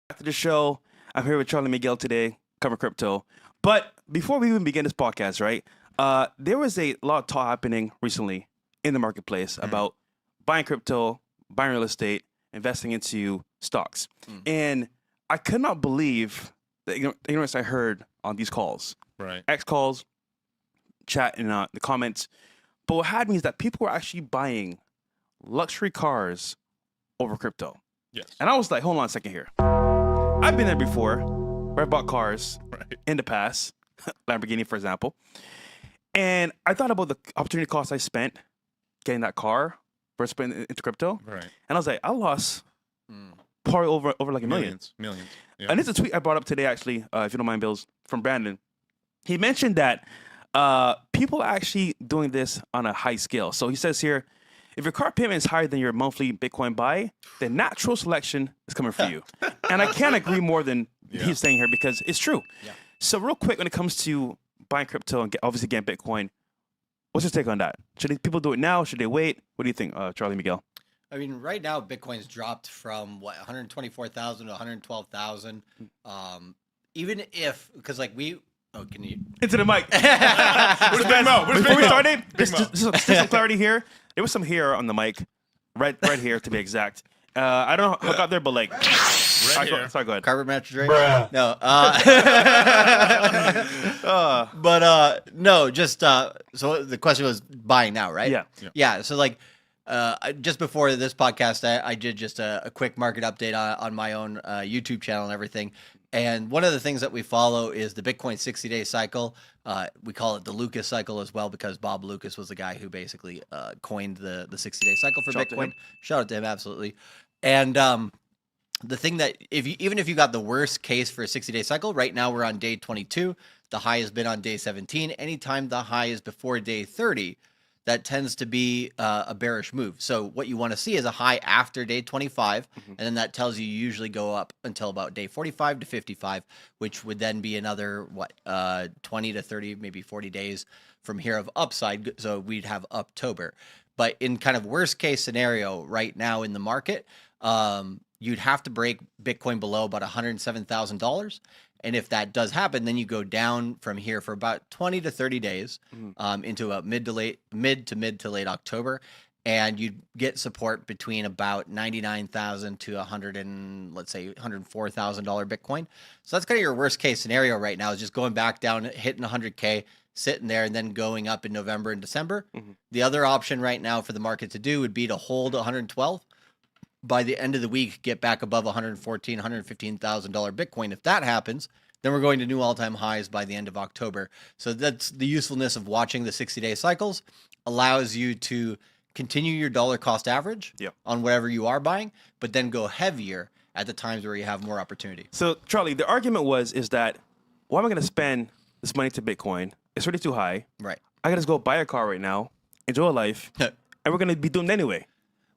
Back to the show. I'm here with Charlie Miguel today, cover crypto. But before we even begin this podcast, right? There was a lot of talk happening recently in the marketplace about buying crypto, buying real estate, investing into stocks. And I could not believe the ignorance I heard on these calls. Right. X calls, chat in the comments. But what had me is that people were actually buying luxury cars over crypto. Yes. And I was like, hold on a second here. I've been there before, where I bought cars in the past, Lamborghini, for example. And I thought about the opportunity cost I spent getting that car versus putting it into crypto. Right. And I was like, I lost probably over like a million. Millions. Yeah. And this is a tweet I brought up today, actually, if you don't mind, Bills, from Brandon. He mentioned that people are actually doing this on a high scale. So he says here, if your car payment is higher than your monthly Bitcoin buy, then natural selection is coming for you. And I can't agree more than he's saying here because it's true. Yeah. So real quick, when it comes to buying crypto and obviously getting Bitcoin, what's your take on that? Should people do it now? Should they wait? What do you think, Charlie Miguel? I mean, right now Bitcoin's dropped from 124,000 to 112,000. Even if, because like can you Into the mic. Where's Big Mo? Before we started, just some clarity here. There was some hair on the mic, right here to be exact. I don't know how it got there, but like, sorry, go ahead. carpet mattress right? No. No, just so the question was buying now, right? Yeah. So like, just before this podcast, I did just a quick market update on my own YouTube channel and everything. And one of the things that we follow is the Bitcoin 60-day cycle. We call it the Lucas cycle as well because Bob Lucas was the guy who basically coined the 60-day cycle for Bitcoin. Shout out to him, absolutely. And the thing that even if you got the worst case for a 60-day cycle, right now we're on day 22. The high has been on day 17. Anytime the high is before day 30, that tends to be a bearish move. So what you want to see is a high after day 25, and then that tells you usually go up until about day 45 to 55, which would then be another, 20 to 30, maybe 40 days from here of upside. So we'd have October. But in kind of worst case scenario right now in the market, you'd have to break Bitcoin below about $107,000. And if that does happen, then you go down from here for about 20 to 30 days into a mid to mid to late October. And you'd get support between about 99,000 to let's say $104,000 Bitcoin. So that's kind of your worst case scenario right now is just going back down, hitting 100K, sitting there, and then going up in November and December. The other option right now for the market to do would be to hold 112. By the end of the week, get back above $114,000, $115,000 Bitcoin. If that happens, then we're going to new all-time highs by the end of October. So that's the usefulness of watching the 60-day cycles. Allows you to continue your dollar cost average on whatever you are buying, but then go heavier at the times where you have more opportunity. So Charlie, the argument is that why am I going to spend this money to Bitcoin? It's already too high. Right. I got to just go buy a car right now, enjoy life, and we're going to be doomed anyway.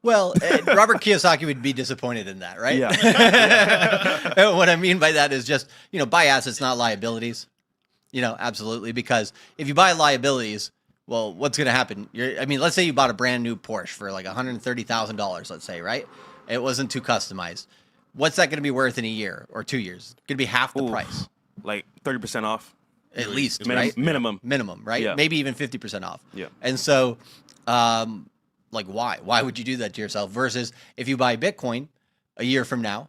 Well, Robert Kiyosaki would be disappointed in that, right? Yeah. What I mean by that is just, buy assets, not liabilities. Absolutely. Because if you buy liabilities, well, what's going to happen? Let's say you bought a brand new Porsche for like $130,000, let's say, right? It wasn't too customized. What's that going to be worth in a year or 2 years? Going to be half the price. Like 30% off? At least, right? Minimum, right? Yeah. Maybe even 50% off. Yeah. And so, like, why? Why would you do that to yourself? Versus if you buy Bitcoin a year from now,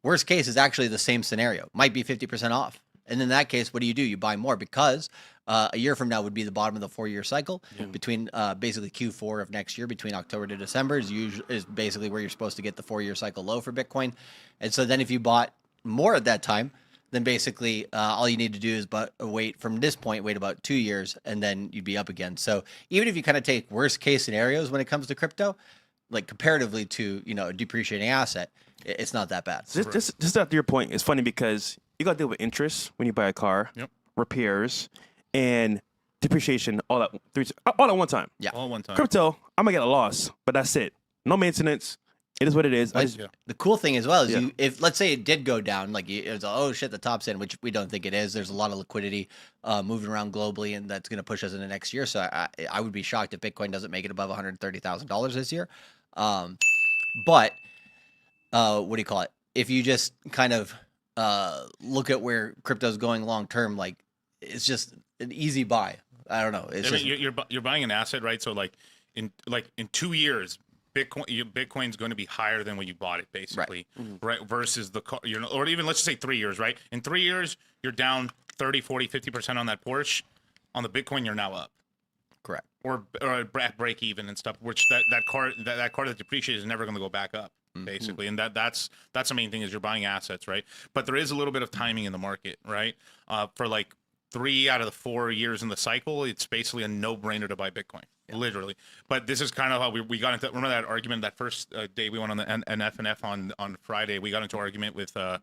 worst case is actually the same scenario. Might be 50% off. And in that case, what do? You buy more because a year from now would be the bottom of the 4-year cycle between basically Q4 of next year, between October to December is basically where you're supposed to get the 4-year cycle low for Bitcoin. And so then if you bought more at that time, then basically all you need to do is wait from this point, wait about 2 years, and then you'd be up again. So even if you kind of take worst case scenarios when it comes to crypto, like comparatively to a depreciating asset, it's not that bad. Just after your point, it's funny because you got to deal with interest when you buy a car, repairs, and depreciation all at one time. Yeah, all at one time. Crypto, I'm gonna get a loss, but that's it. No maintenance. It is what it is. The cool thing as well is if let's say it did go down, like it's the top's in, which we don't think it is. There's a lot of liquidity moving around globally, and that's going to push us into next year. So I would be shocked if Bitcoin doesn't make it above $130,000 this year. But what do you call it? if you just kind of look at where crypto's going long term, like it's just an easy buy. I don't know. It's just, you're buying an asset, right? So like in 2 years, Bitcoin's going to be higher than when you bought it, basically, right? Versus or even let's just say 3 years, right? In 3 years, you're down 30, 40, 50% on that Porsche. On the Bitcoin, you're now up. correct. Or at break even and stuff, which that car that depreciates is never going to go back up, basically. And that's the main thing, is you're buying assets, right? But there is a little bit of timing in the market, right? For like 3 out of the 4 years in the cycle, it's basically a no-brainer to buy Bitcoin, literally. But this is kind of how we got into. Remember that argument that first day we went on the NF on Friday? We got into argument with the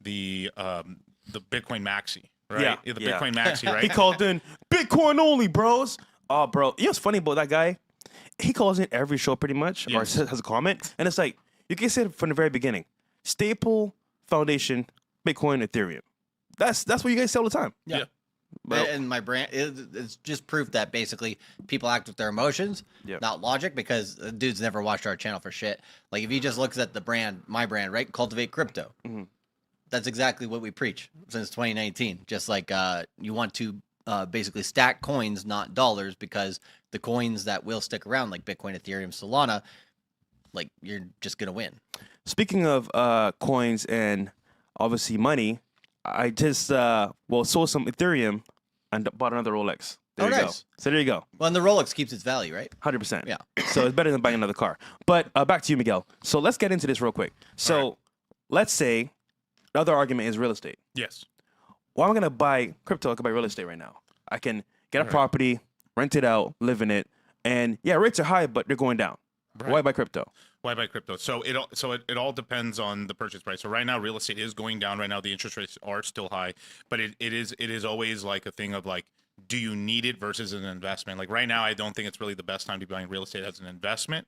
Bitcoin Maxi, right? The Bitcoin Maxi, right? He called in Bitcoin only, bros. Oh, bro. You know what's funny about that guy? He calls in every show pretty much, or has a comment. And it's like, you can say it from the very beginning. Staple, foundation, Bitcoin, Ethereum. That's what you guys say all the time. Yeah. Well, And my brand, it's just proof that basically people act with their emotions, not logic, because the dude's never watched our channel for shit. Like if he just looks at the brand, my brand, right? Cultivate Crypto. That's exactly what we preach since 2019. Just like you want to basically stack coins, not dollars, because the coins that will stick around, like Bitcoin, Ethereum, Solana, like you're just going to win. Speaking of coins and obviously money, I just sold some Ethereum and bought another Rolex. There you go. So there you go. Well, and the Rolex keeps its value, right? 100%. Yeah. So it's better than buying another car. But back to you, Miguel. So let's get into this real quick. So let's say the other argument is real estate. Yes. Why am I going to buy crypto? I can buy real estate right now. I can get a property, rent it out, live in it. And yeah, rates are high, but they're going down. Right. Why buy crypto? Why buy crypto? So it all depends on the purchase price. So right now, real estate is going down. Right now, the interest rates are still high, but it is always like a thing of like, do you need it versus an investment? Like right now, I don't think it's really the best time to be buying real estate as an investment.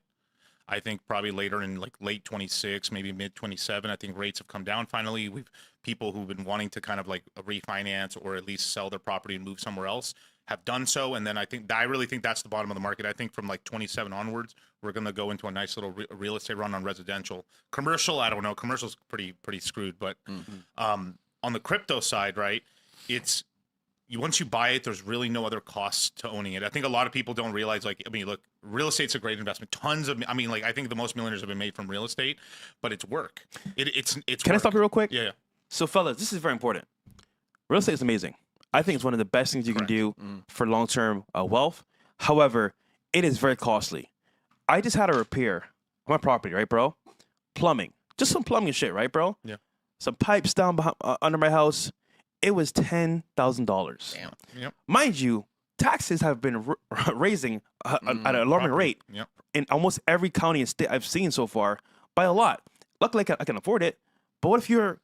I think probably later in like late 26, maybe mid 27, I think rates have come down. Finally, we've people who've been wanting to kind of like refinance or at least sell their property and move somewhere else have done so. And then I really think that's the bottom of the market. I think from like 27 onwards, we're going to go into a nice little real estate run on residential. Commercial, I don't know. Commercial's pretty screwed. But on the crypto side, right, it's once you buy it, there's really no other costs to owning it. I think a lot of people don't realize, like, I mean, look, real estate's a great investment. I think the most millionaires have been made from real estate, but it's work. It's Can I stop you real quick? Yeah. So fellas, this is very important. Real estate is amazing. I think it's one of the best things you can do for long-term wealth. However, it is very costly. I just had a repair on my property, right, bro? Plumbing. Just some plumbing shit, right, bro? Yeah. Some pipes down under my house. It was $10,000. Damn. Yep. Mind you, taxes have been raising at an alarming rate in almost every county and state I've seen so far by a lot. Luckily, I can afford it. But what if you're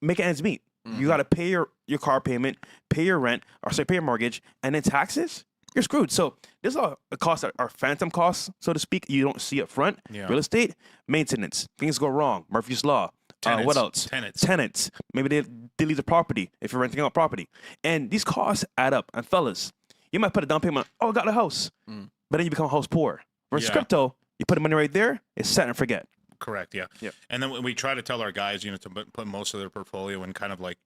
making ends meet? You got to pay your car payment, pay your rent, pay your mortgage, and then taxes? You're screwed. So there's a lot of costs that are phantom costs, so to speak. You don't see up front. Yeah. Real estate, maintenance. Things go wrong. Murphy's Law. What else? Tenants. Maybe they delete the property if you're renting out property. And these costs add up. And fellas, you might put a down payment on, I got a house. But then you become house poor. Versus crypto, you put the money right there, it's set and forget. Correct. Yeah. Yep. And then we try to tell our guys, to put most of their portfolio in kind of like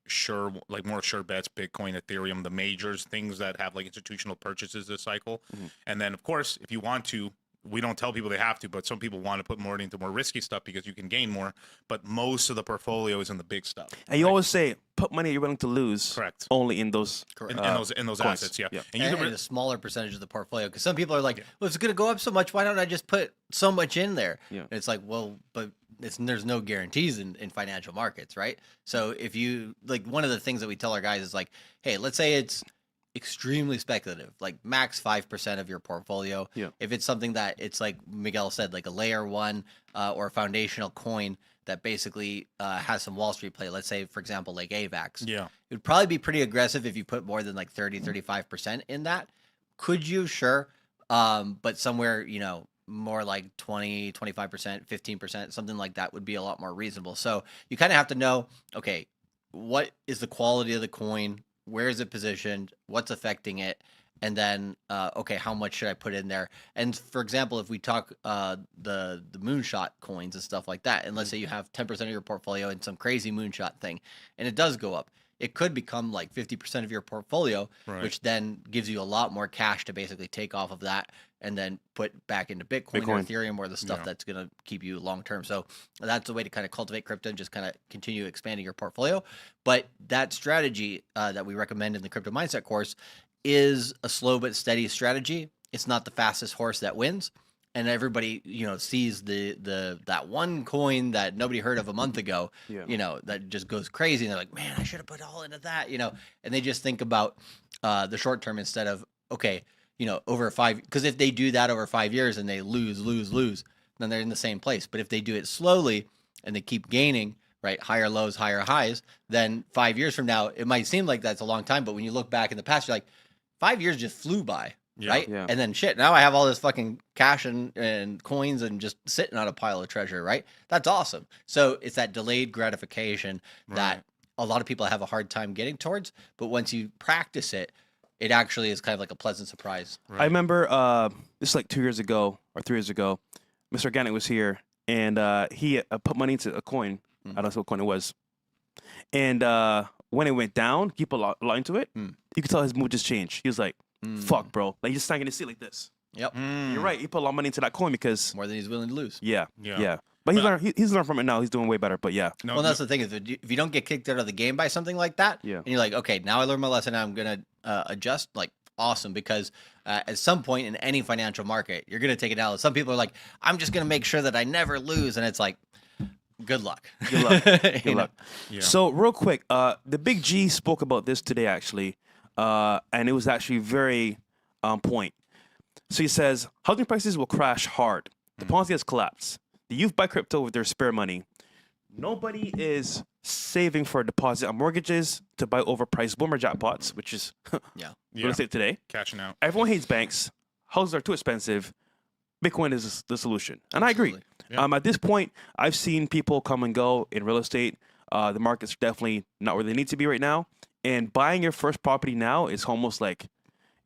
more sure bets, Bitcoin, Ethereum, the majors, things that have like institutional purchases this cycle. And then, of course, if you want to, we don't tell people they have to, but some people want to put more into more risky stuff because you can gain more. But most of the portfolio is in the big stuff. And you always say, put money you're willing to lose. Correct. Only in those in those assets. Yeah. Yep. And a smaller percentage of the portfolio, because some people are like, well, it's going to go up so much. Why don't I just put so much in there? Yeah. And it's like, well, but there's no guarantees in financial markets, right? So if you, like, one of the things that we tell our guys is like, hey, let's say it's extremely speculative, like max 5% of your portfolio. Yeah. If it's something that it's like Miguel said, like a layer one or a foundational coin that basically has some Wall Street play. Let's say, for example, like AVACs. Yeah. It would probably be pretty aggressive if you put more than like 35% in that. Could you? Sure. But somewhere, more like 20, 25%, 15%, something like that would be a lot more reasonable. So you kind of have to know, okay, what is the quality of the coin? Where is it positioned? What's affecting it? and then okay, how much should I put in there? And for example, if we talk the moonshot coins and stuff like that, and let's say you have 10% of your portfolio in some crazy moonshot thing, and it does go up, it could become like 50% of your portfolio, which then gives you a lot more cash to basically take off of that and then put back into Bitcoin. Or Ethereum or the stuff that's going to keep you long term. So that's a way to kind of cultivate crypto and just kind of continue expanding your portfolio. But that strategy that we recommend in the Crypto Mindset course is a slow but steady strategy. It's not the fastest horse that wins. And everybody, sees that one coin that nobody heard of a month ago, that just goes crazy. And they're like, man, I should have put all into that, and they just think about the short term instead of, okay, over 5, because if they do that over 5 years and they lose, then they're in the same place. But if they do it slowly and they keep gaining, right, higher lows, higher highs, then 5 years from now, it might seem like that's a long time. But when you look back in the past, you're like, 5 years just flew by. Right. Yeah. And then shit, now I have all this fucking cash and coins and just sitting on a pile of treasure. Right. That's awesome. So it's that delayed gratification that a lot of people have a hard time getting towards. But once you practice it, it actually is kind of like a pleasant surprise. Right. I remember this is like 2 years ago or 3 years ago, Mr. Organic was here and he put money into a coin. I don't know what coin it was. And when it went down, people a lot into it. You could tell his mood just changed. He was like, fuck, bro. Like, he's just not going to see it like this. Yep. You're right. He put a lot of money into that coin because... More than he's willing to lose. Yeah. But he's learned from it now. He's doing way better, but yeah. Well, that's the thing. Is if you don't get kicked out of the game by something like that, and you're like, okay, now I learned my lesson, I'm going to adjust, like, awesome. Because at some point in any financial market, you're going to take it out. Some people are like, I'm just going to make sure that I never lose. And it's like, good luck. Good luck. Good luck. Yeah. So real quick, the Big G spoke about this today, actually. And it was actually very on point. So he says, housing prices will crash hard. The Ponzi has collapsed. The youth buy crypto with their spare money. Nobody is saving for a deposit on mortgages to buy overpriced boomer jackpots, which is real estate today. Cashing out. Everyone hates banks. Houses are too expensive. Bitcoin is the solution. And Absolutely. I agree. At this point, I've seen people come and go in real estate. The market's definitely not where they need to be right now. And buying your first property now is almost like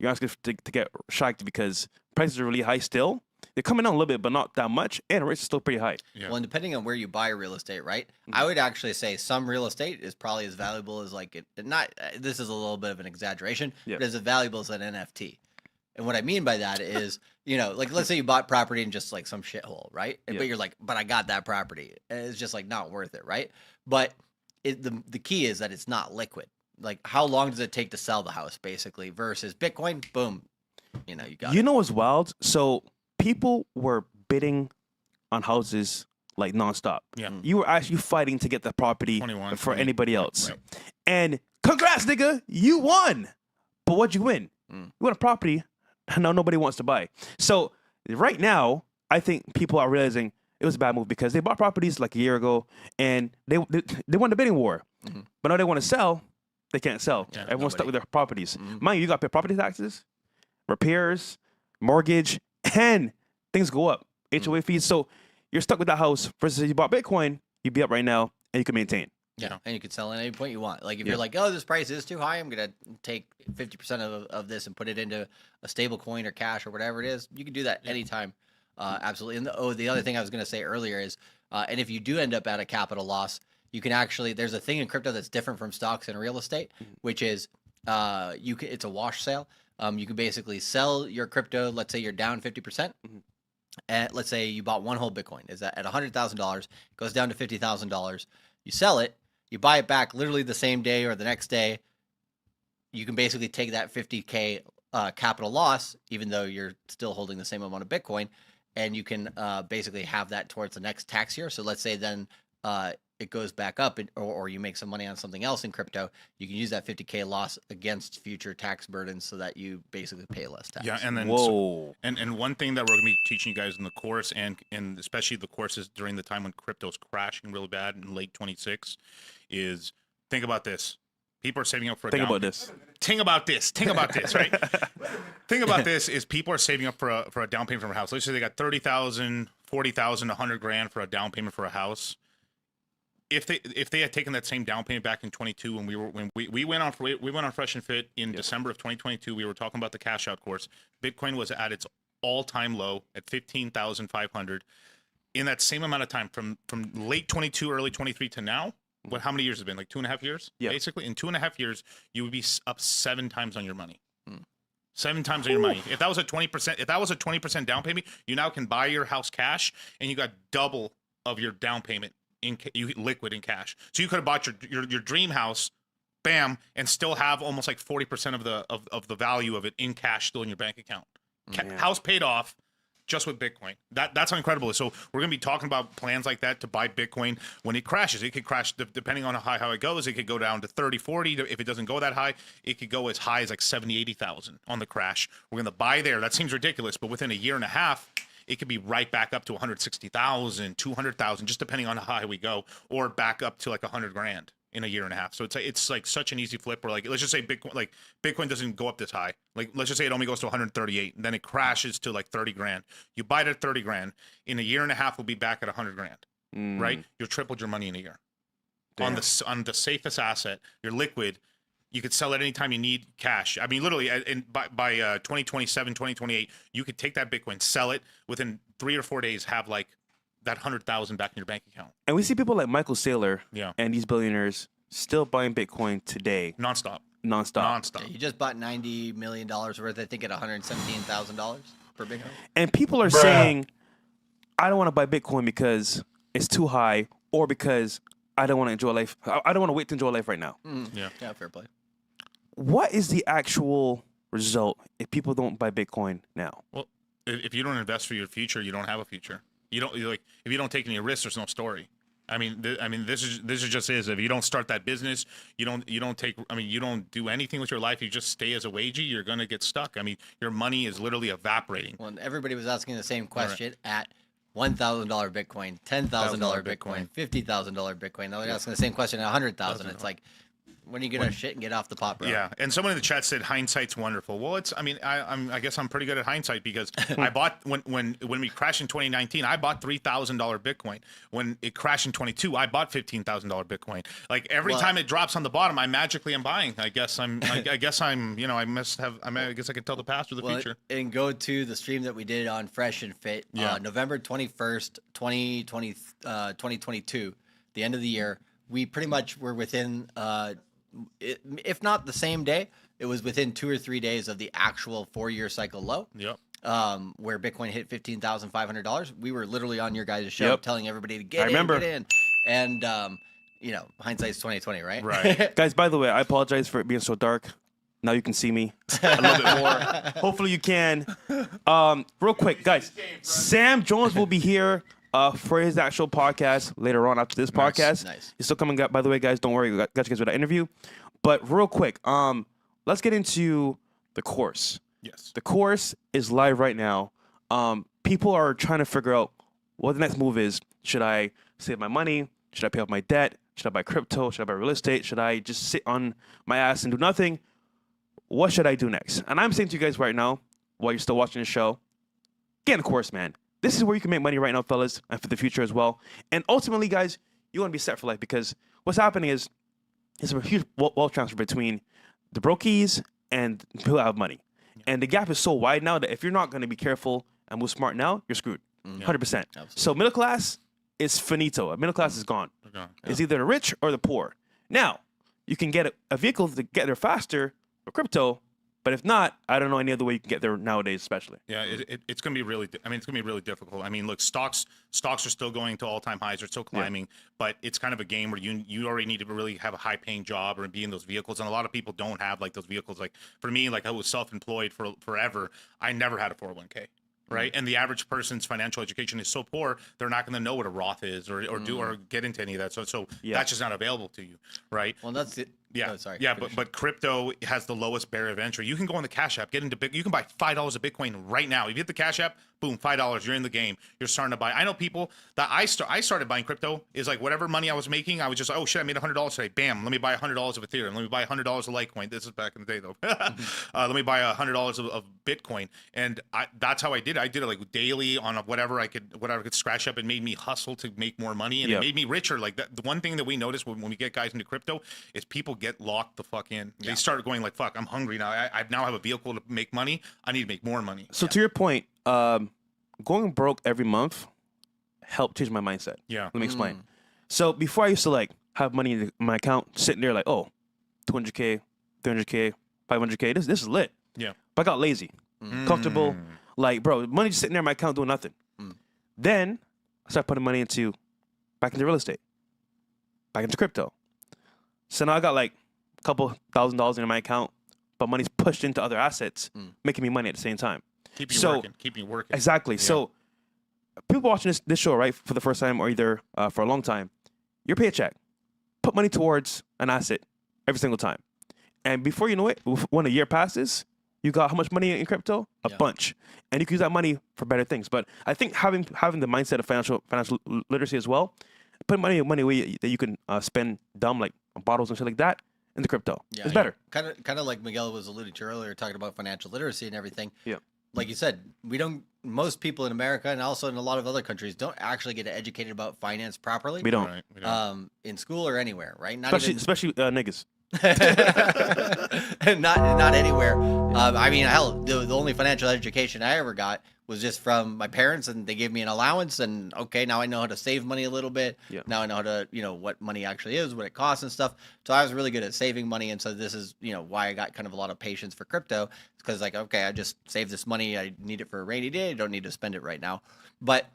you're asking to get shocked because prices are really high still. They're coming down a little bit, but not that much, and rates are still pretty high. Yeah. Well, and depending on where you buy real estate, right? I would actually say some real estate is probably as valuable as this is a little bit of an exaggeration, but as valuable as an NFT. And what I mean by that is, like let's say you bought property in just like some shithole, right? But you're like, but I got that property. And it's just like not worth it, right? But the key is that it's not liquid. Like, how long does it take to sell the house, basically, versus Bitcoin? Boom, you got it. You know what's wild? So people were bidding on houses like nonstop. Yeah, you were actually fighting to get the property for anybody else. Right. And congrats, nigga, you won. But what'd you win? You won a property. Now nobody wants to buy. So right now, I think people are realizing it was a bad move because they bought properties like a year ago and they won the bidding war. But now they want to sell. They can't sell. Yeah, everyone's stuck with their properties. Mind you got to pay property taxes, repairs, mortgage, and things go up. HOA fees. So you're stuck with that house versus if you bought Bitcoin, you'd be up right now and you can maintain. Yeah, and you can sell at any point you want. Like if you're like, oh, this price is too high, I'm going to take 50% of this and put it into a stable coin or cash or whatever it is. You can do that anytime. Absolutely. And the other thing I was going to say earlier is, and if you do end up at a capital loss, you can actually, there's a thing in crypto that's different from stocks and real estate, which is it's a wash sale. You can basically sell your crypto. Let's say you're down 50%. And let's say you bought one whole Bitcoin. Is that at $100,000, goes down to $50,000. You sell it, you buy it back literally the same day or the next day. You can basically take that 50K capital loss, even though you're still holding the same amount of Bitcoin, and you can basically have that towards the next tax year. So let's say then it goes back up or you make some money on something else in crypto, you can use that 50K loss against future tax burdens so that you basically pay less tax. Yeah, and then and one thing that we're going to be teaching you guys in the course and especially the courses during the time when crypto's crashing really bad in late 26 is think about this. People are saving up for Think about this, right? Think about this is people are saving up for a down payment for a house. Let's say they got 30,000, 40,000, 100 grand for a down payment for a house. if they had taken that same down payment back in 22 when we went on Fresh and Fit in December of 2022, we were talking about the cash out course. Bitcoin was at its all-time low at 15,500. In that same amount of time, from late 22, early 23 to now, how many years has it been? Like 2.5 years? Yeah. Basically, in 2.5 years, you would be up 7 times on your money. 7 times on your money. If that was a 20% down payment, you now can buy your house cash, and you got double of your down payment liquid in cash. So you could have bought your dream house, bam, and still have almost like 40% of the value of it in cash still in your bank account. House paid off. Just with Bitcoin. That's how incredible it is. So we're going to be talking about plans like that to buy Bitcoin when it crashes. It could crash depending on how it goes. It could go down to 30, 40. If it doesn't go that high, it could go as high as like 70, 80,000 on the crash. We're going to buy there. That seems ridiculous, but within a year and a half, it could be right back up to 160,000, 200,000, just depending on how high we go, or back up to like 100 grand in a year and a half. So it's like such an easy flip where, like, let's just say Bitcoin doesn't go up this high. Like, let's just say it only goes to 138 and then it crashes to like 30 grand. You buy it at 30 grand. In a year and a half, we'll be back at 100 grand, right? You've tripled your money in a year. Damn. On the safest asset, you're liquid. You could sell it anytime you need cash. I mean, literally, by 2027, 2028, you could take that Bitcoin, sell it within 3 or 4 days, have like that 100,000 back in your bank account. And we see people like Michael Saylor and these billionaires still buying Bitcoin today. Nonstop. Yeah, you just bought $90 million worth, I think, at $117,000 per Bitcoin. And people are saying, I don't want to buy Bitcoin because it's too high, or because I don't want to enjoy life. I don't want to wait to enjoy life right now. Yeah, fair play. What is the actual result if people don't buy Bitcoin now? Well, if you don't invest for your future, you don't have a future. You don't like if you don't take any risks, there's no story. I mean, this is just is. If you don't start that business, you don't do anything with your life. You just stay as a wagee. You're gonna get stuck. I mean, your money is literally evaporating. Well, everybody was asking the same question at $1,000 Bitcoin, $10,000 Bitcoin, $50,000 Bitcoin. Now they're asking the same question at $100,000. It's like, when are you gonna shit and get off the pot, bro? Yeah, and someone in the chat said hindsight's wonderful. Well, I guess I'm pretty good at hindsight because I bought when we crashed in 2019, I bought $3,000 Bitcoin. When it crashed in 22, I bought $15,000 Bitcoin. Like every time it drops on the bottom, I magically am buying. I guess I'm I guess I can tell the past or the future. And go to the stream that we did on Fresh and Fit, November 21st, 2022, the end of the year. We pretty much were within. If not the same day, it was within 2 or 3 days of the actual 4-year cycle low. Yep. Where Bitcoin hit $15,500. We were literally on your guys' show telling everybody to get in. And hindsight's 2020, right? Right. Guys, by the way, I apologize for it being so dark. Now you can see me a little bit more. Hopefully you can. Real quick, guys, Sam Jones will be here for his actual podcast later on after this podcast. Nice. He's still coming up, by the way, guys. Don't worry, we got you guys with that interview. But real quick, let's get into the course. Yes. The course is live right now. People are trying to figure out what the next move is. Should I save my money? Should I pay off my debt? Should I buy crypto? Should I buy real estate? Should I just sit on my ass and do nothing? What should I do next? And I'm saying to you guys right now, while you're still watching the show, get in the course, man. This is where you can make money right now, fellas, and for the future as well. And ultimately, guys, you want to be set for life, because what's happening is there's a huge wealth transfer between the brokies and people that have money. And the gap is so wide now that if you're not going to be careful and move smart now, you're screwed. 100%. Absolutely. So middle class is finito. Middle class is gone. It's either the rich or the poor. Now, you can get a vehicle to get there faster with crypto, but if not, I don't know any other way you can get there nowadays, especially. Yeah, it's going to be really. It's going to be really difficult. I mean, look, stocks are still going to all-time highs. They're still climbing, but it's kind of a game where you already need to really have a high-paying job or be in those vehicles. And a lot of people don't have like those vehicles. Like for me, like I was self-employed for forever. I never had a 401k. Right. And the average person's financial education is so poor, they're not going to know what a Roth is or get into any of that. So that's just not available to you. Right. Well, that's Yeah, Oh, sorry. yeah, Finish. but crypto has the lowest barrier of entry. You can go on the Cash App, get into you can buy $5 of Bitcoin right now. If you hit the Cash App, boom, $5. You're in the game. You're starting to buy. I know people that I started buying crypto is like whatever money I was making, I was just, oh shit, I made $100 today. Bam, let me buy $100 of Ethereum. Let me buy $100 of Litecoin. This is back in the day though. Let me buy $100 of Bitcoin, and that's how I did it. I did it like daily on whatever I could scratch up. It made me hustle to make more money, and it made me richer. Like that, the one thing that we notice when we get guys into crypto is people get locked the fuck in. They start going like, fuck, I'm hungry now. I now have a vehicle to make money. I need to make more money. So to your point, going broke every month helped change my mindset. Yeah. Let me explain. So before I used to like have money in my account sitting there like, oh, 200K, 300K, 500K. This is lit. Yeah. But I got lazy, comfortable. Like, bro, money just sitting there in my account doing nothing. Then I started putting money back into real estate, back into crypto. So now I got like a couple $1,000s in my account, but money's pushed into other assets, making me money at the same time. Keep you working. Exactly. Yeah. So people watching this show, right, for the first time or either for a long time, your paycheck, put money towards an asset every single time. And before you know it, when a year passes, you got how much money in crypto? A bunch. And you can use that money for better things. But I think having the mindset of financial literacy as well, put money away that you can spend dumb, like on bottles and shit like that, into crypto. It's better. Kind of like Miguel was alluding to earlier, talking about financial literacy and everything. Yeah. Like you said, most people in America and also in a lot of other countries don't actually get educated about finance properly. We don't. Right, we don't. In school or anywhere, right? Especially niggas. not anywhere. I mean, hell, the only financial education I ever got was just from my parents, and they gave me an allowance. And okay, now I know how to save money a little bit. Yeah. Now I know how to, what money actually is, what it costs, and stuff. So I was really good at saving money, and so this is, why I got kind of a lot of patience for crypto. It's because like, okay, I just save this money. I need it for a rainy day. I don't need to spend it right now. But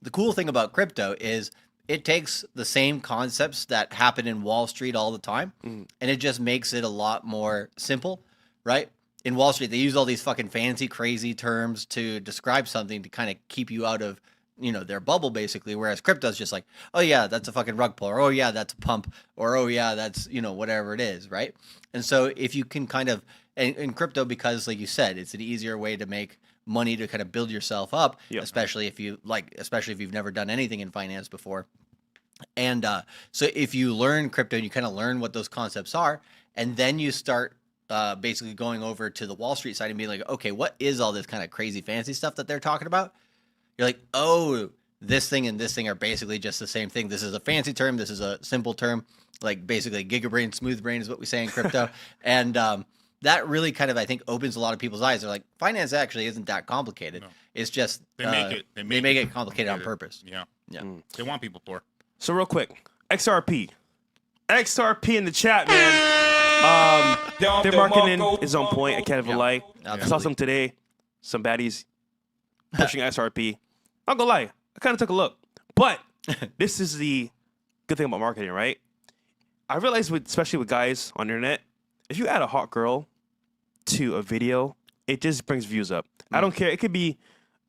the cool thing about crypto is it takes the same concepts that happen in Wall Street all the time, and it just makes it a lot more simple, right? In Wall Street, they use all these fucking fancy, crazy terms to describe something to kind of keep you out of, their bubble, basically. Whereas crypto is just like, oh yeah, that's a fucking rug pull, or oh yeah, that's a pump, or oh yeah, that's, whatever it is, right? And so if you can kind of, in crypto, because like you said, it's an easier way to make money to kind of build yourself up, especially if you've never done anything in finance before. And so if you learn crypto and you kind of learn what those concepts are, and then you start basically going over to the Wall Street side and being like, okay, what is all this kind of crazy fancy stuff that they're talking about? You're like, oh, this thing and this thing are basically just the same thing. This is a fancy term. This is a simple term. Like basically gigabrain, smooth brain is what we say in crypto. And that really kind of, I think, opens a lot of people's eyes. They're like, finance actually isn't that complicated. No. It's just they make it complicated on purpose. Yeah. They want people poor. So real quick, XRP in the chat, man. Their marketing is on point. I can't even lie. I saw some today, some baddies pushing XRP. Not gonna lie, I kind of took a look, but this is the good thing about marketing, right? I realized, especially with guys on the internet, if you add a hot girl to a video, it just brings views up. I don't care. It could be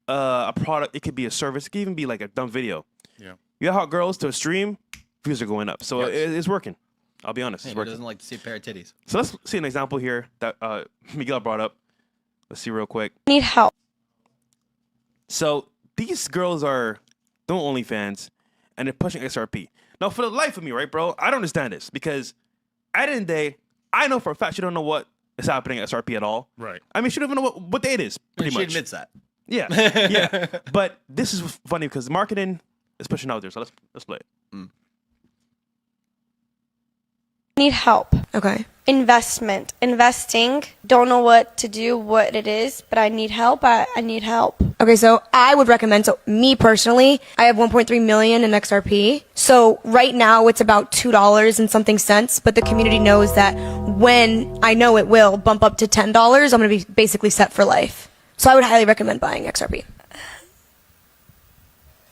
a product. It could be a service. It could even be like a dumb video. Yeah. You got hot girls to a stream, views are going up. So it's working. I'll be honest. It's working. Who doesn't like to see a pair of titties? So let's see an example here that Miguel brought up. Let's see real quick. Need help. So these girls are doing OnlyFans, and they're pushing XRP. Now, for the life of me, right, bro, I don't understand this because at the end of the day, I know for a fact you don't know what is happening at SRP at all. Right. I mean, she don't even know what day it is, pretty much. She admits that. Yeah, yeah. But this is funny because the marketing is pushing out there, so let's play it. Need help. Okay. Investing. Don't know what to do, what it is, but I need help. I need help. Okay, so I would recommend, so me personally, I have 1.3 million in XRP. So right now it's about $2 and something cents, but the community knows that when I know it will bump up to $10, I'm going to be basically set for life. So I would highly recommend buying XRP.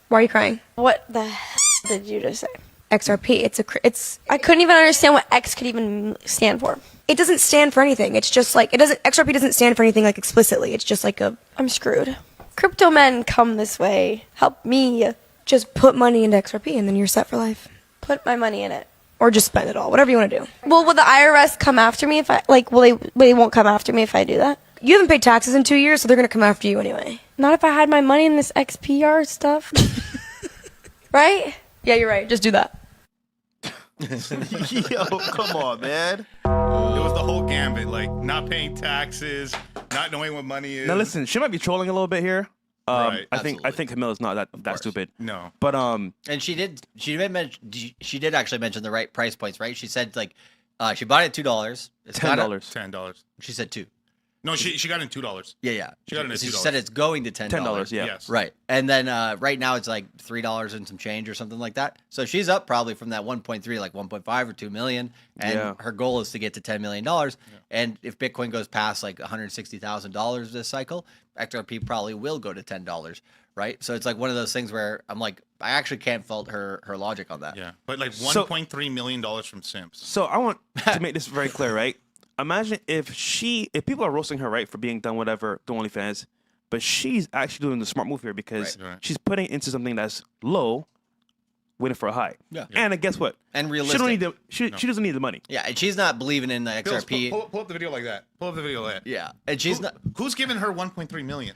Why are you crying? What the hell did you just say? XRP. I couldn't even understand what X could even stand for. It doesn't stand for anything. It's just like, XRP doesn't stand for anything like explicitly. It's just like I'm screwed. Crypto men come this way. Help me. Just put money into XRP and then you're set for life. Put my money in it. or just spend it all, whatever you want to do. Well, will the IRS come after me if I they won't come after me if I do that? You haven't paid taxes in 2 years, so they're going to come after you anyway. Not if I had my money in this XPR stuff. Right? Yeah, you're right. Just do that. Yo, come on, man. It was the whole gambit, like not paying taxes, not knowing what money is. Now listen, she might be trolling a little bit here. Right, I think Camilla's not that stupid. No. But And she did actually mention the right price points, right? She said like she bought it at $2. It's $10. $10. She said $2. No, she got it in $2. Yeah. She got it at She $2. said it's going to $10. $10, yeah. Yes. Right. And then right now it's like $3 and some change or something like that. So she's up probably from that 1.3, like 1.5 or 2 million. And her goal is to get to $10 million. And if Bitcoin goes past like $160,000 this cycle, XRP probably will go to $10. Right. So it's like one of those things where I'm like, I actually can't fault her logic on that. Yeah. But like $1.3 million from simps. So I want to make this very clear, right? Imagine if people are roasting her, right, for being done whatever to OnlyFans, but she's actually doing the smart move here because Right. she's putting it into something that's low, waiting for a high. Yeah. And guess what? And She realistic. don't need she doesn't need the money. Yeah. And she's not believing in the Bills, XRP. pull up the video like that. Pull up the video like that. Yeah. And she's not. Who's giving her 1.3 million?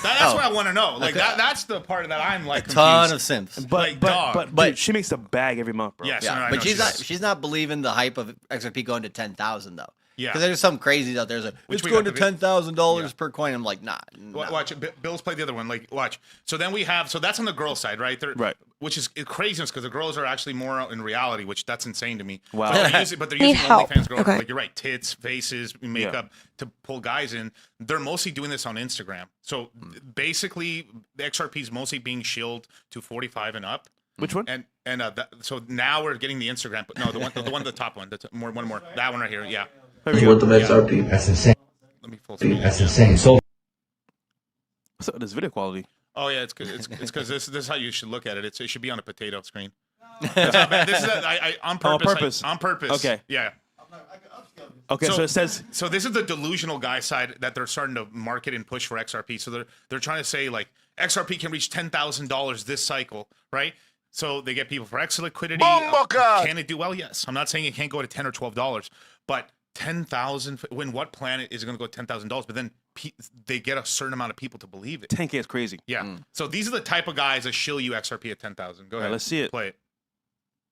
That's what I want to know. Like that's the part that I'm like A ton confused. of simps. But dog. but dude, she makes a bag every month, bro. Yes. Yeah, no, I but know she's not believing the hype of XRP going to 10,000 though. Yeah. Because there's some crazy out there. Like, Which it's we going got to the $10,000 per coin. I'm like, nah. Watch. Bill's play the other one. Like, watch. So then we have. So that's on the girl side, right? Right. Which is craziness because the girls are actually more in reality, which that's insane to me. Wow. But they're Need using help. OnlyFans girls. Okay. Like you're right, tits, faces, makeup to pull guys in. They're mostly doing this on Instagram. So basically, the XRP is mostly being shilled to 45 and up. Which one? And so now we're getting the Instagram. But no, the one, the top one. One more. That one right here. Yeah. Worth of XRP. That's insane. Let me full screen. That's insane. So What's up with this video quality? Oh yeah, it's because this is how you should look at it. It should be on a potato screen. That's how bad. This is on purpose. On purpose. On purpose. Okay. Yeah. Okay, so it says So this is the delusional guy side that they're starting to market and push for XRP. So they're trying to say like XRP can reach $10,000 this cycle, right? So they get people for extra liquidity. Can it do well? Yes. I'm not saying it can't go to $10 or $12, but 10,000. When what planet is it going to go to $10,000? But then they get a certain amount of people to believe it. 10K is crazy. Yeah. So these are the type of guys that shill you XRP at 10,000. Go ahead. let's see it. Play it.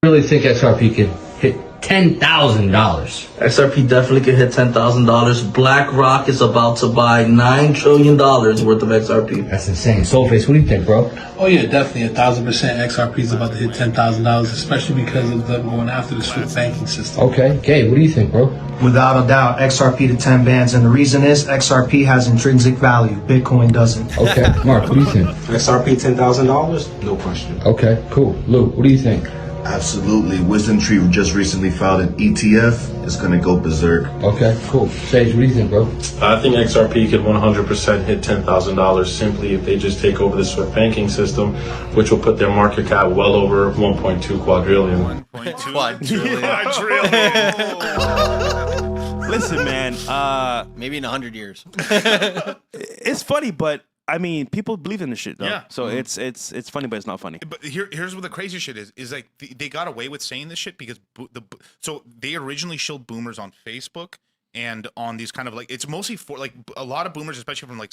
I really think XRP could hit $10,000. XRP definitely could hit $10,000. BlackRock is about to buy $9 trillion worth of XRP. That's insane. Soulface, what do you think, bro? Oh yeah, definitely 1,000% XRP is about to hit $10,000, especially because of them going after the Swift banking system. Okay, Gabe, what do you think, bro? Without a doubt, XRP to 10 bands, and the reason is XRP has intrinsic value. Bitcoin doesn't. Okay, Mark, what do you think? XRP $10,000? No question. Okay, cool. Luke, what do you think? Absolutely. Wisdom Tree just recently filed an ETF. It's going to go berserk. Okay, cool. Sage, what do you think, bro? I think XRP could 100% hit $10,000 simply if they just take over the Swift banking system, which will put their market cap well over 1.2 quadrillion. 1.2 Quadrillion. Listen, man. Maybe in 100 years. It's funny, but I mean, people believe in this shit, though. Yeah. So it's funny, but it's not funny. But here's what the crazy shit is like they got away with saying this shit because so they originally shilled boomers on Facebook and on these kind of like it's mostly for like a lot of boomers, especially from like